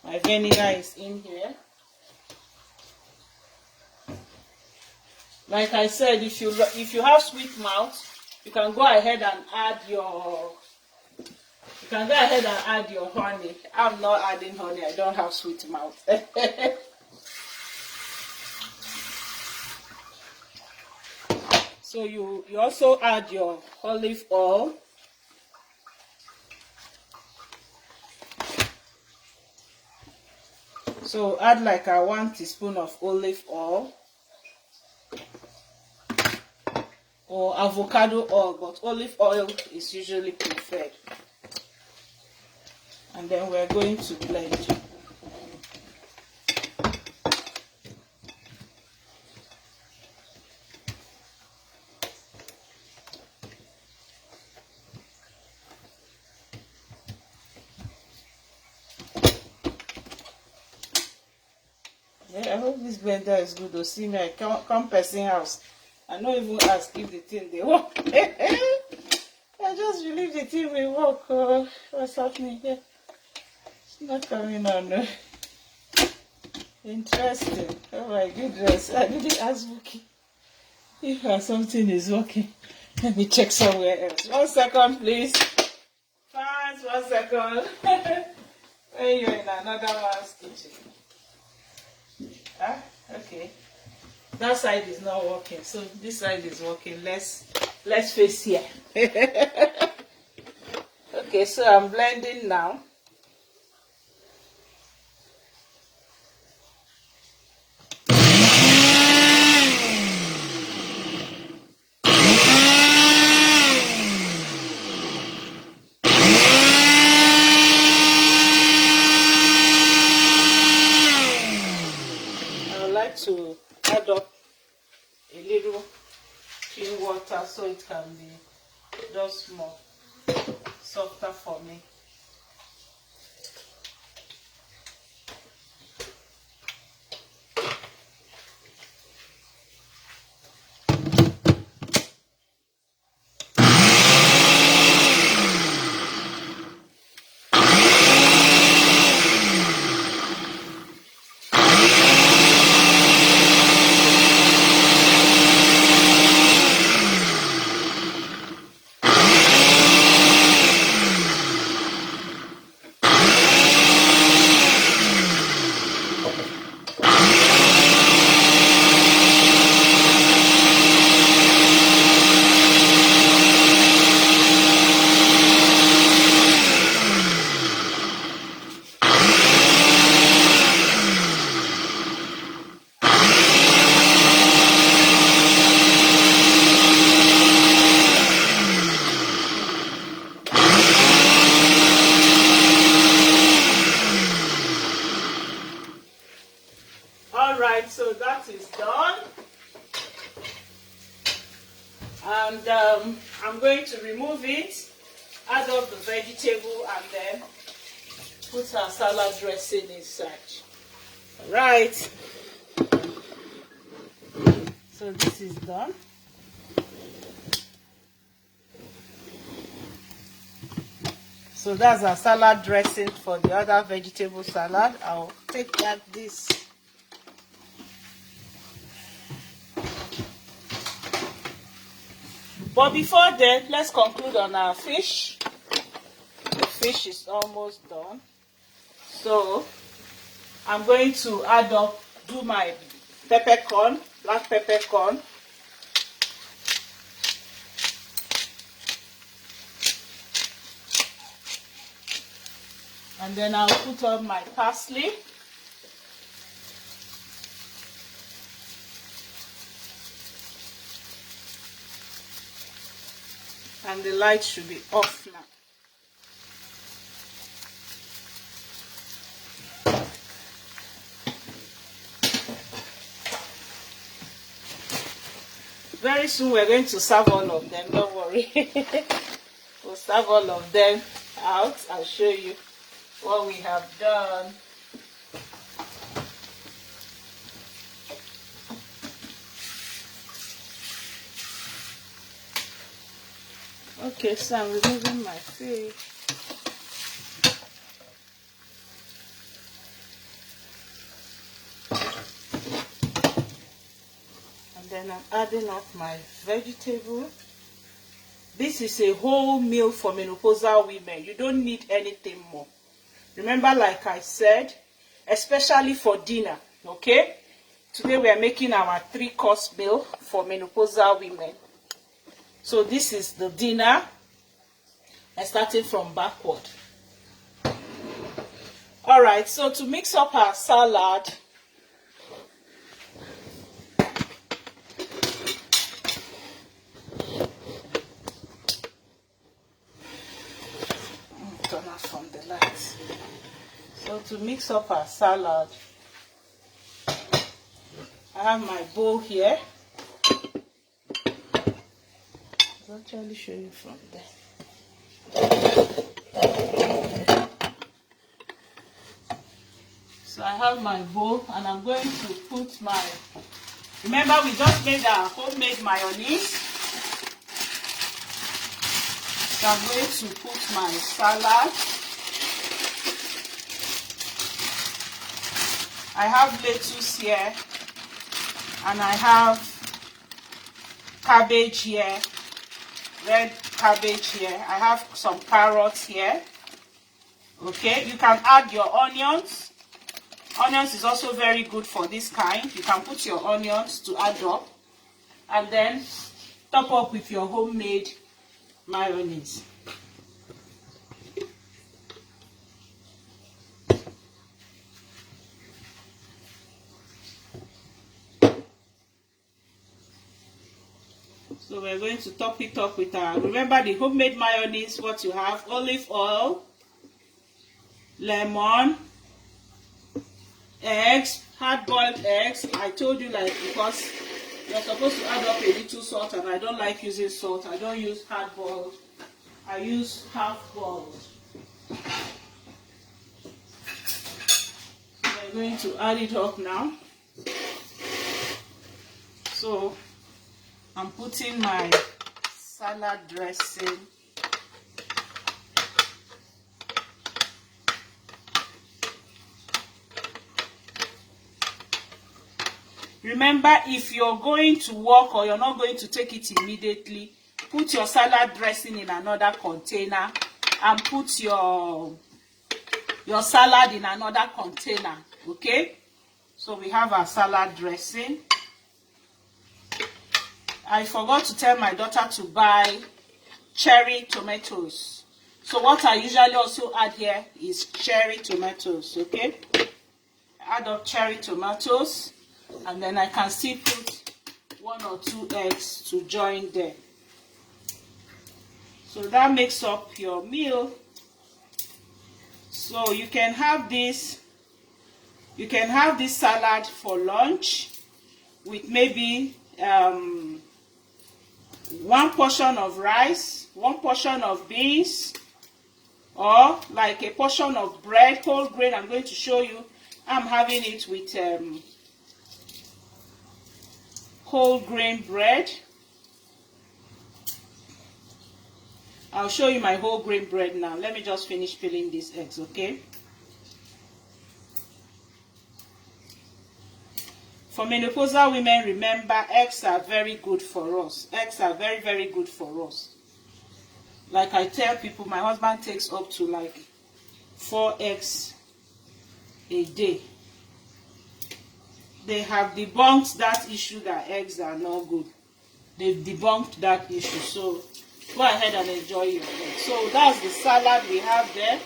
My vinegar is in here. Like I said, if you have sweet mouth, you can go ahead and add your honey. I'm not adding honey. I don't have sweet mouth. So you also add your olive oil. So add like a 1 teaspoon of olive oil or avocado oil, but olive oil is usually preferred. And then we're going to blend. Yeah, I hope this blender is good. See me, I come person house. I don't even ask if the thing they work. I just believe the thing will work. What's happening here? It's not coming on. No. Interesting. Oh my goodness. I didn't ask Bookie if something is working. Let me check somewhere else. 1 second, please. Fast, 1 second. When you're in another man's kitchen. Okay. That side is not working, so this side is working. Let's face here. Okay, so I'm blending now. To add up a little clean water so it can be just more softer for me. that is done. And I'm going to remove it, add up the vegetable, and then put our salad dressing inside. Alright. So this is done. So that's our salad dressing for the other vegetable salad. I'll take this. But before then, let's conclude on our fish. The fish is almost done. So I'm going to do my peppercorn, black peppercorn. And then I'll put on my parsley. And the light should be off now. Very soon we're going to serve all of them, don't worry. We'll serve all of them out. I'll show you what we have done. Okay, so I'm removing my fish. And then I'm adding up my vegetable. This is a whole meal for menopausal women. You don't need anything more. Remember, like I said, especially for dinner, okay? Today we are making our 3-course meal for menopausal women. So this is the dinner, and starting from backward. Alright, so to mix up our salad, turn off from the light. So to mix up our salad, I have my bowl here. I'll actually show you from there. So I have my bowl, and I'm going to put my, remember we just made our homemade mayonnaise. So I'm going to put my salad. I have lettuce here, and I have cabbage here, red cabbage here. I have some carrots here. Okay, you can add your onions. Onions is also very good for this kind. You can put your onions to add up, and then top up with your homemade mayonnaise. So we're going to top it up with our, remember the homemade mayonnaise, what you have: olive oil, lemon, eggs, hard-boiled eggs. I told you, like, because you're supposed to add up a little salt, and I don't like using salt. I don't use hard-boiled. I use half-boiled. So we're going to add it up now. So I'm putting my salad dressing. Remember, if you're going to work or you're not going to take it immediately, put your salad dressing in another container and put your salad in another container, okay? So we have our salad dressing. I forgot to tell my daughter to buy cherry tomatoes. So what I usually also add here is cherry tomatoes, okay? Add up cherry tomatoes, and then I can still put 1 or 2 eggs to join them. So that makes up your meal. So you can have this salad for lunch, with maybe 1 portion of rice, 1 portion of beans, or like a portion of bread, whole grain. I'm going to show you. I'm having it with whole grain bread. I'll show you my whole grain bread now. Let me just finish peeling these eggs, okay? For menopausal women, remember, eggs are very good for us. Eggs are very, very good for us. Like I tell people, my husband takes up to like 4 eggs a day. They have debunked that issue that eggs are not good. They've debunked that issue. So go ahead and enjoy your eggs. So that's the salad we have there.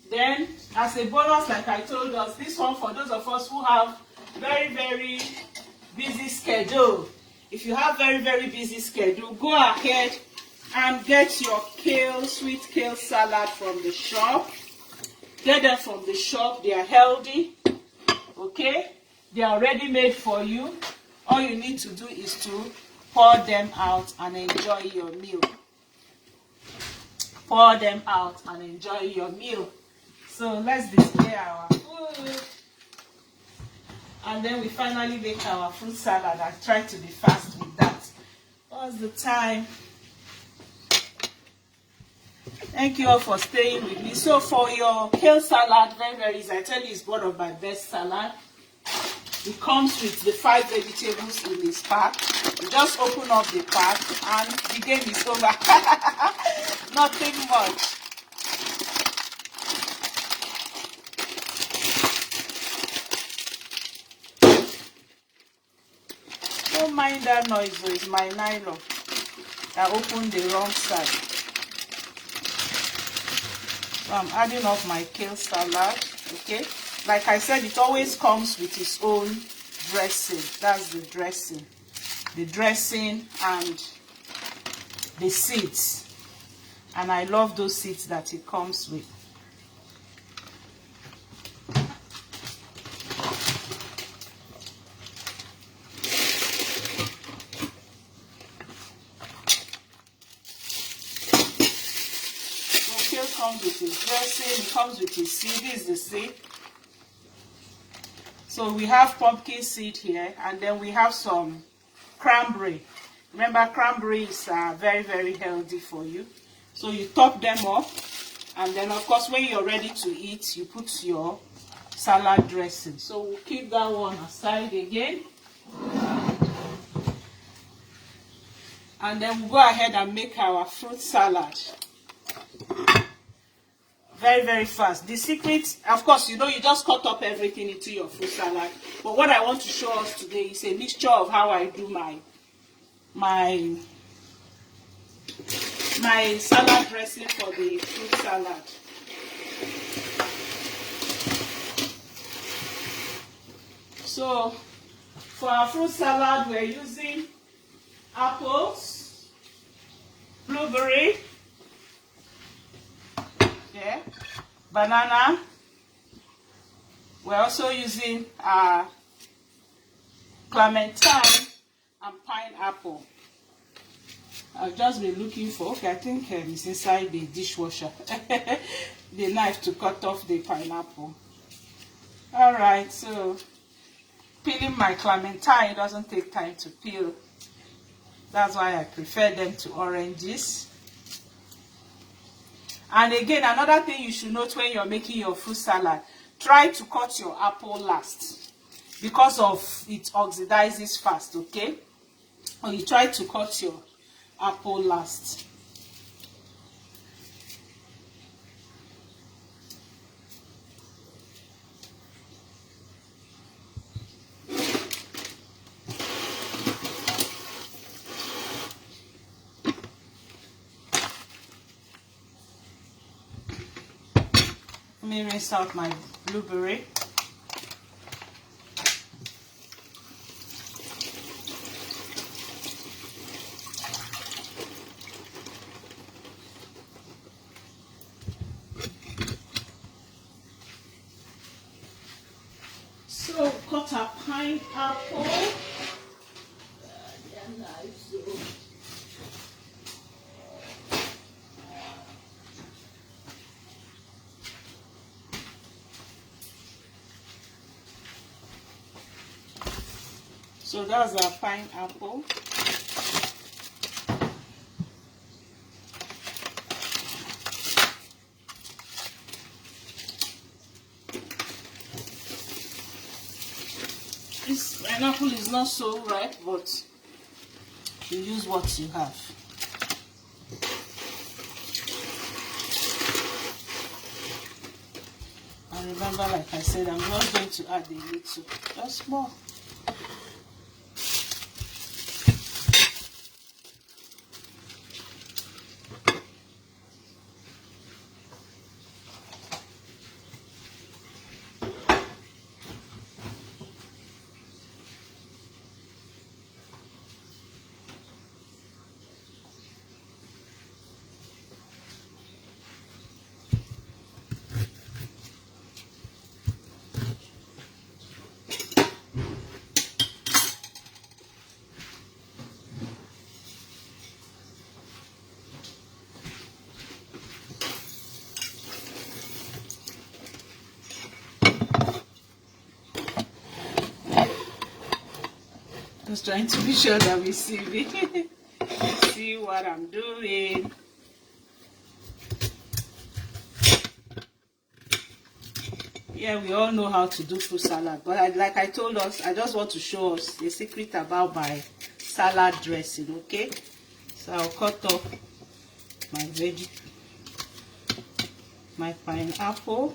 Then, as a bonus, like I told us, this one for those of us who have very, very busy schedule. If you have very, very busy schedule, go ahead and get your kale, sweet kale salad from the shop. Get them from the shop. They are healthy. Okay? They are already made for you. All you need to do is to pour them out and enjoy your meal. Pour them out and enjoy your meal. So let's display our food. And then we finally make our fruit salad. I try to be fast with that. What's the time? Thank you all for staying with me. So for your kale salad, very, very easy. I tell you, it's one of my best salad. It comes with the 5 vegetables in this pack. You just open up the pack and the game is over. Nothing much. Don't mind that noise, though. It's my nylon. I opened the wrong side. So I'm adding up my kale salad. Okay. Like I said, it always comes with its own dressing. That's the dressing. The dressing and the seeds. And I love those seeds that it comes with. Comes with his dressing, it comes with his seed. This is the seed. So we have pumpkin seed here, and then we have some cranberry. Remember, cranberry is very, very healthy for you. So you top them up, and then of course when you're ready to eat, you put your salad dressing. So we'll keep that one aside again. And then we'll go ahead and make our fruit salad. Very, very fast. The secret, of course, you know, you just cut up everything into your fruit salad. But what I want to show us today is a mixture of how I do my salad dressing for the fruit salad. So, for our fruit salad, we're using apples, blueberry, yeah, banana. We're also using clementine and pineapple. I've just been looking for, okay, I think it's inside the dishwasher, the knife to cut off the pineapple. Alright, so peeling my clementine doesn't take time to peel. That's why I prefer them to oranges. And again, another thing you should note when you're making your fruit salad, try to cut your apple last because of it oxidizes fast, okay? Or you try to cut your apple last. Let me rinse out my blueberry. So cut a pineapple. So that's our pineapple. This pineapple is not so ripe, but you use what you have. And remember, like I said, I'm not going to add a little, just more. Just trying to be sure that we see me. See what I'm doing. Yeah, we all know how to do fruit salad, but like I told us, I just want to show us the secret about my salad dressing, okay? So I'll cut off my veggie, my pineapple.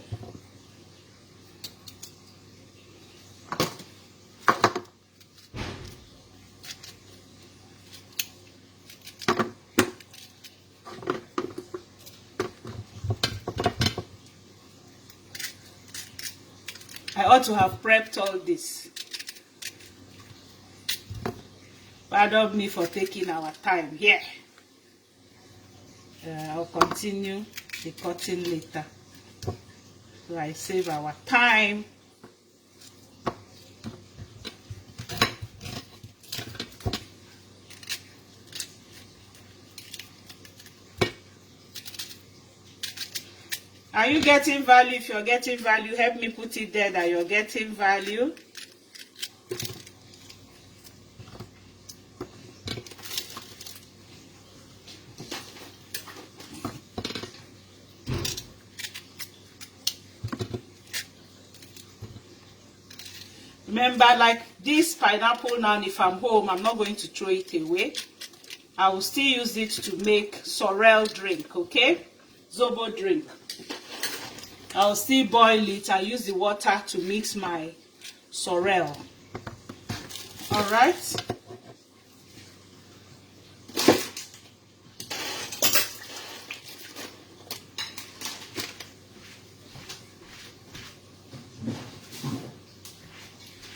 I ought to have prepped all this. Pardon me for taking our time here. I'll continue the cutting later. So I save our time. Are you getting value? If you're getting value, help me put it there that you're getting value. Remember, like this pineapple now, if I'm home, I'm not going to throw it away. I will still use it to make sorrel drink, okay? Zobo drink. I'll still boil it. I use the water to mix my sorrel. All right.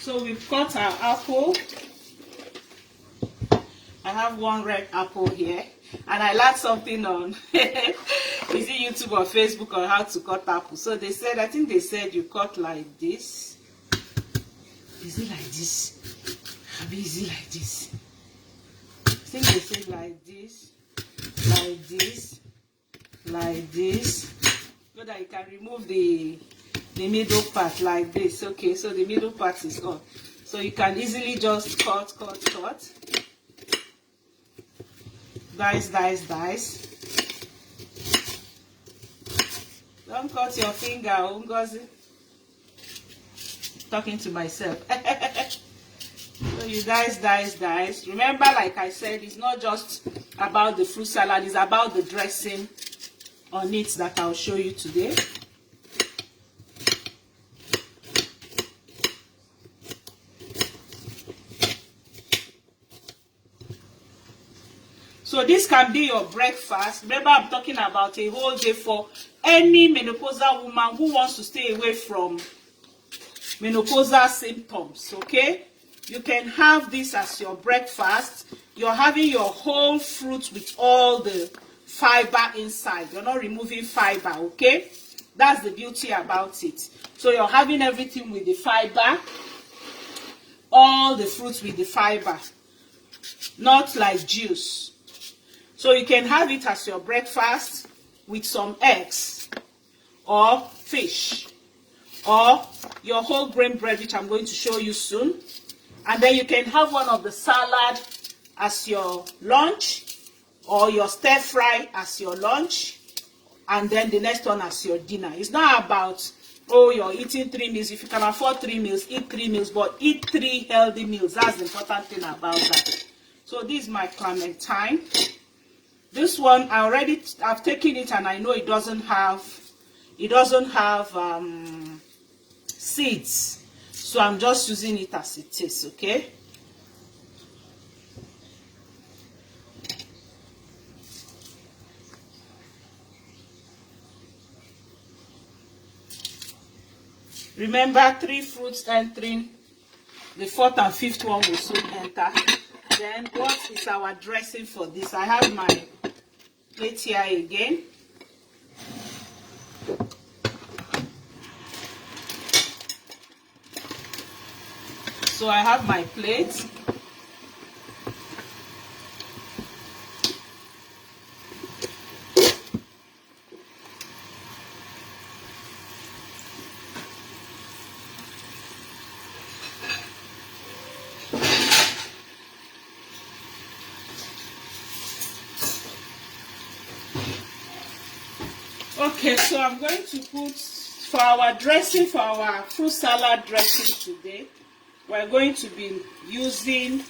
So we've cut our apple. I have one red apple here, and I learned something on is it YouTube or Facebook on how to cut apple. So they said, I think they said you cut like this. Is it like this? Maybe is it like this? I think they said like this, like this, like this, so that you can remove the middle part like this. Okay, so the middle part is gone. So you can easily just cut. Dice. Don't cut your finger, NGOZI. Talking to myself. So you dice. Remember, like I said, it's not just about the fruit salad, it's about the dressing on it that I'll show you today. So this can be your breakfast. Remember, I'm talking about a whole day for any menopausal woman who wants to stay away from menopausal symptoms, okay? You can have this as your breakfast. You're having your whole fruit with all the fiber inside. You're not removing fiber, okay? That's the beauty about it. So you're having everything with the fiber, all the fruits with the fiber, not like juice. So you can have it as your breakfast with some eggs or fish or your whole grain bread, which I'm going to show you soon. And then you can have one of the salad as your lunch, or your stir fry as your lunch, and then the next one as your dinner. It's not about, oh, you're eating 3 meals. If you can afford 3 meals, eat 3 meals, but eat 3 healthy meals. That's the important thing about that. So this is my clementine. This one I've taken it, and I know it doesn't have seeds, so I'm just using it as it is. Okay. Remember, 3 fruits entering, the 4th and 5th one will soon enter. Then what is our dressing for this? I have my plate here again. So I have my plate. Okay, so I'm going to put, for our dressing, for our fruit salad dressing today, we're going to be using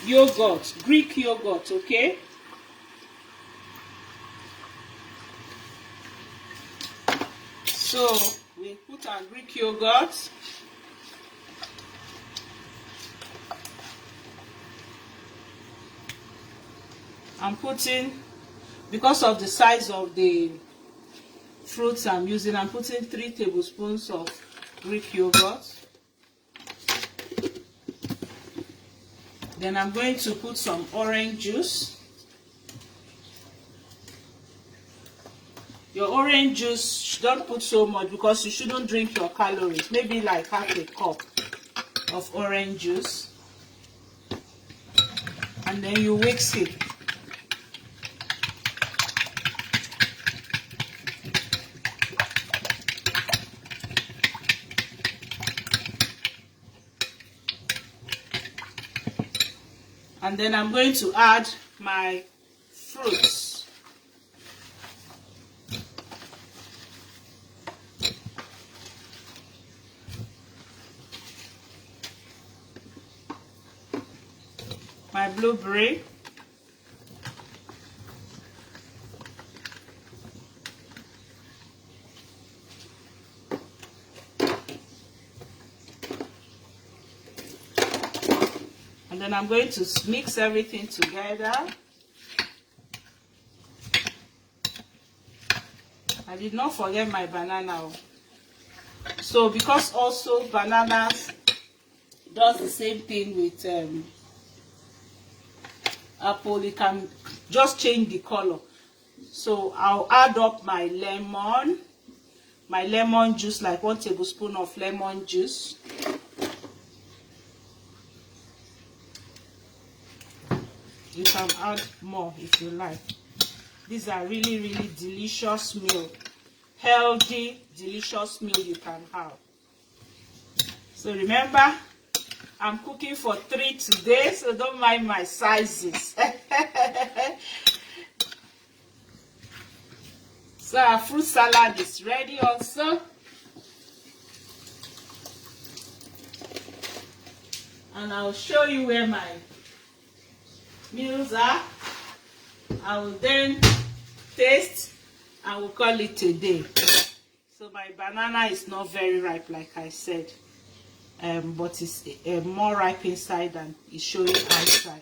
yogurt, Greek yogurt, okay? So we put our Greek yogurt. I'm putting, because of the size of the fruits I'm using, I'm putting 3 tablespoons of Greek yogurt. Then I'm going to put some orange juice. Your orange juice, don't put so much because you shouldn't drink your calories. Maybe like half a cup of orange juice. And then you mix it. And then I'm going to add my fruits. My blueberry. And then I'm going to mix everything together. I did not forget my banana. So because also bananas does the same thing with apple, it can just change the color. So I'll add up my lemon juice, like 1 tablespoon of lemon juice. You can add more if you like. These are really, really delicious meal. Healthy, delicious meal you can have. So remember, I'm cooking for 3 today, so don't mind my sizes. So our fruit salad is ready also. And I'll show you where my meals are. I will then taste and we'll call it a day. So my banana is not very ripe, like I said, but it's more ripe inside than it's showing outside.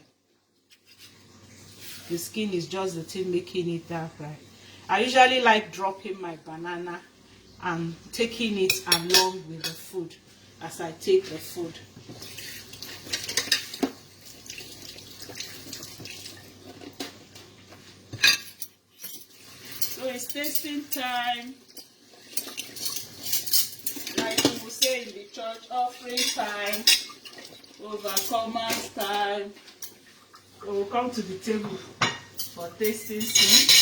The skin is just the thing making it that ripe. I usually like dropping my banana and taking it along with the food as I take the food. So it's tasting time, like we will say in the church, offering time, overcomers time. So we'll come to the table for tasting soon.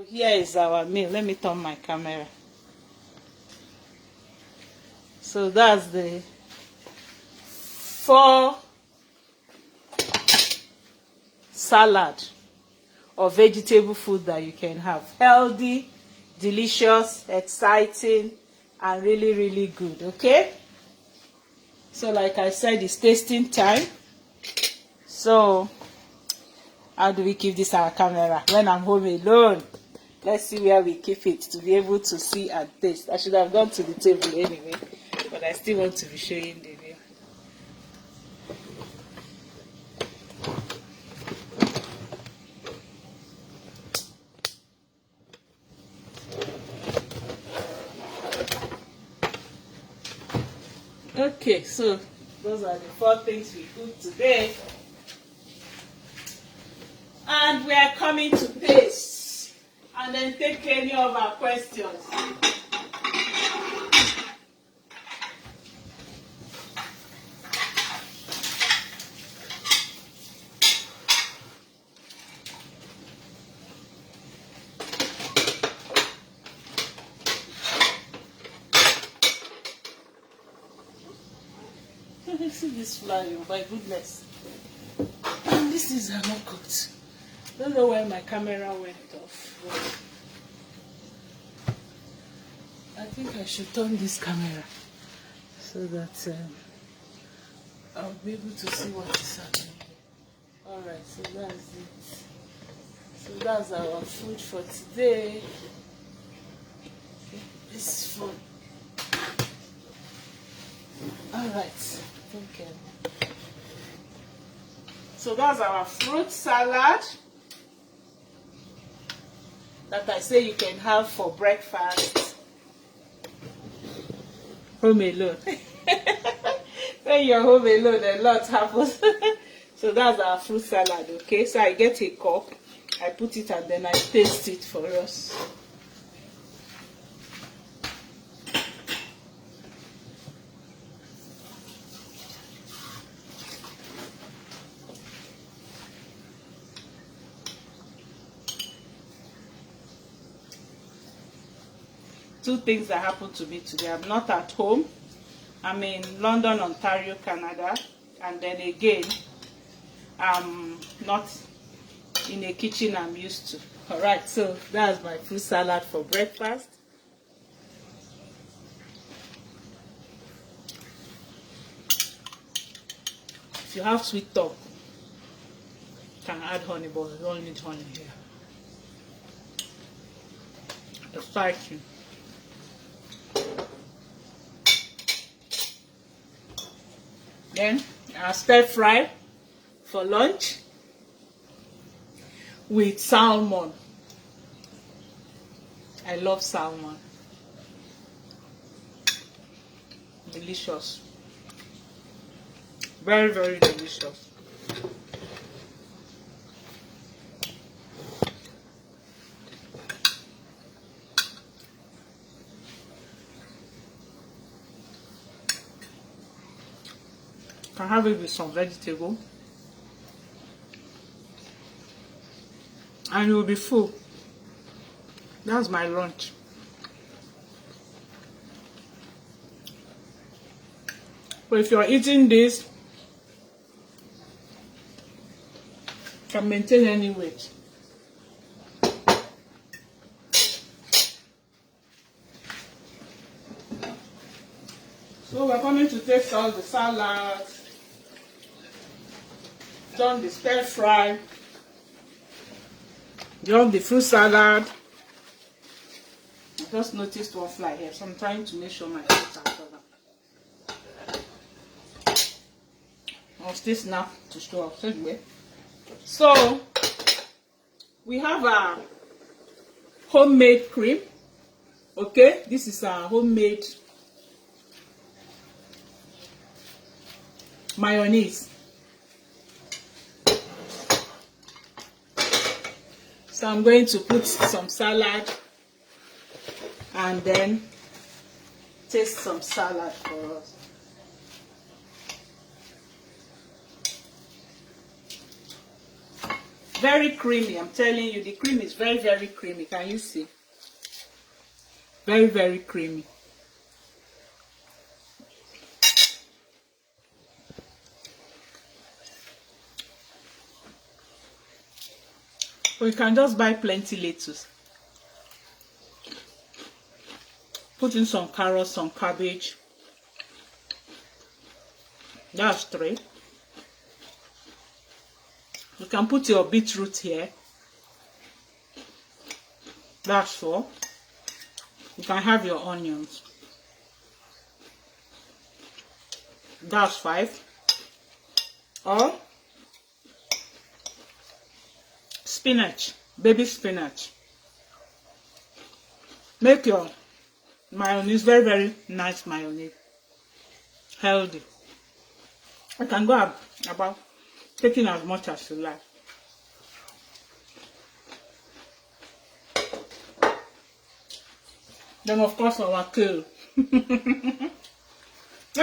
here is our meal. Let me turn my camera. So that's the 4 salad or vegetable food that you can have. Healthy, delicious, exciting, and really, really good. Okay? So like I said, it's tasting time. So how do we keep this our camera when I'm home alone? Let's see where we keep it to be able to see and taste. I should have gone to the table anyway, but I still want to be showing the view. Okay, so those are the 4 things we cooked today. And we are coming to paste and then take any of our questions. See this flour, my goodness. And this is not cooked. Don't know why my camera went off. I think I should turn this camera so that I'll be able to see what is happening. Alright, so that's it. So that's our food for today. Okay, this food. Alright. Okay. So that's our fruit salad that I say you can have for breakfast. Home alone. When you're home alone, a lot happens. So that's our fruit salad, okay? So I get a cup, I put it and then I taste it for us. Two things that happened to me today. I'm not at home. I'm in London, Ontario, Canada. And then again, I'm not in a kitchen I'm used to. Alright, so that's my fruit salad for breakfast. If you have sweet tongue, you can add honey, but you don't need honey here. Exciting. Then I'll stir fry for lunch with salmon. I love salmon. Delicious. Very, very delicious. Can have it with some vegetable and you'll be full. That's my lunch. But if you're eating this, you can maintain any weight. So we're coming to taste all the salads. Done the stir fry, done the fruit salad. I just noticed one fly here, so I'm trying to make sure my fruits are covered. I'll stay snap to store anyway. So we have a homemade cream. Okay, this is a homemade mayonnaise. So I'm going to put some salad and then taste some salad for us. Very creamy. I'm telling you, the cream is very, very creamy. Can you see? Very, very creamy. Or you can just buy plenty lettuce. Put in some carrots, some cabbage. That's 3. You can put your beetroot here. That's 4. You can have your onions. That's 5. Or spinach, baby spinach. Make your mayonnaise very, very nice mayonnaise. Healthy. I can go about taking as much as you like. Then of course our kale. Let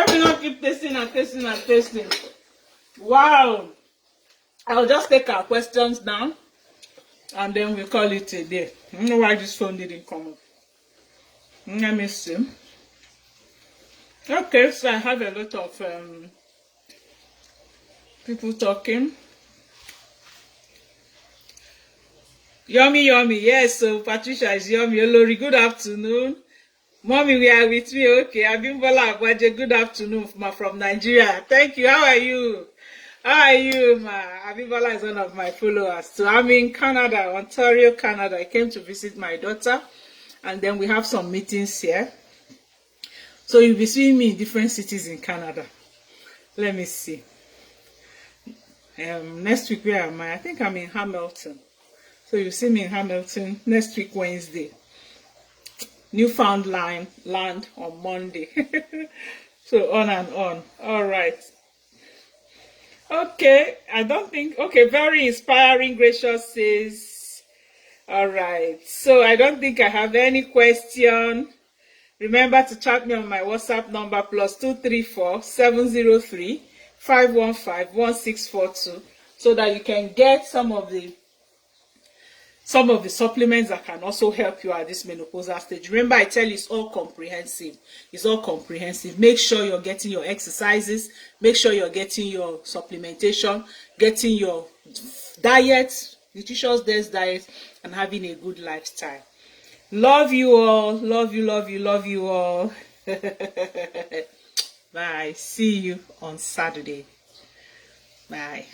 me not keep tasting and tasting and tasting. Wow. I'll just take our questions down and then we call it a day. I don't know why this phone didn't come up. Let me see. Okay, so I have a lot of people talking. Yummy, yummy. Yes, so Patricia is yummy. Olori, good afternoon. Mommy, we are with me. Okay, Abimbola Agwaje, good afternoon from Nigeria. Thank you. How are you? How are you, ma? Abimbola is one of my followers. So I'm in Canada, Ontario, Canada. I came to visit my daughter, and then we have some meetings here. So you'll be seeing me in different cities in Canada. Let me see. Next week, where am I? I think I'm in Hamilton. So you see me in Hamilton next week, Wednesday. Newfoundland land on Monday. So on and on. All right. Okay. I don't think. Okay. Very inspiring. Gracious says. All right. So I don't think I have any question. Remember to chat me on my WhatsApp number +234 703 515 1642 so that you can get some of the supplements that can also help you at this menopausal stage. Remember, I tell you, it's all comprehensive. It's all comprehensive. Make sure you're getting your exercises. Make sure you're getting your supplementation, getting your diet, nutritious diet, and having a good lifestyle. Love you all. Love you, love you, love you all. Bye. See you on Saturday. Bye.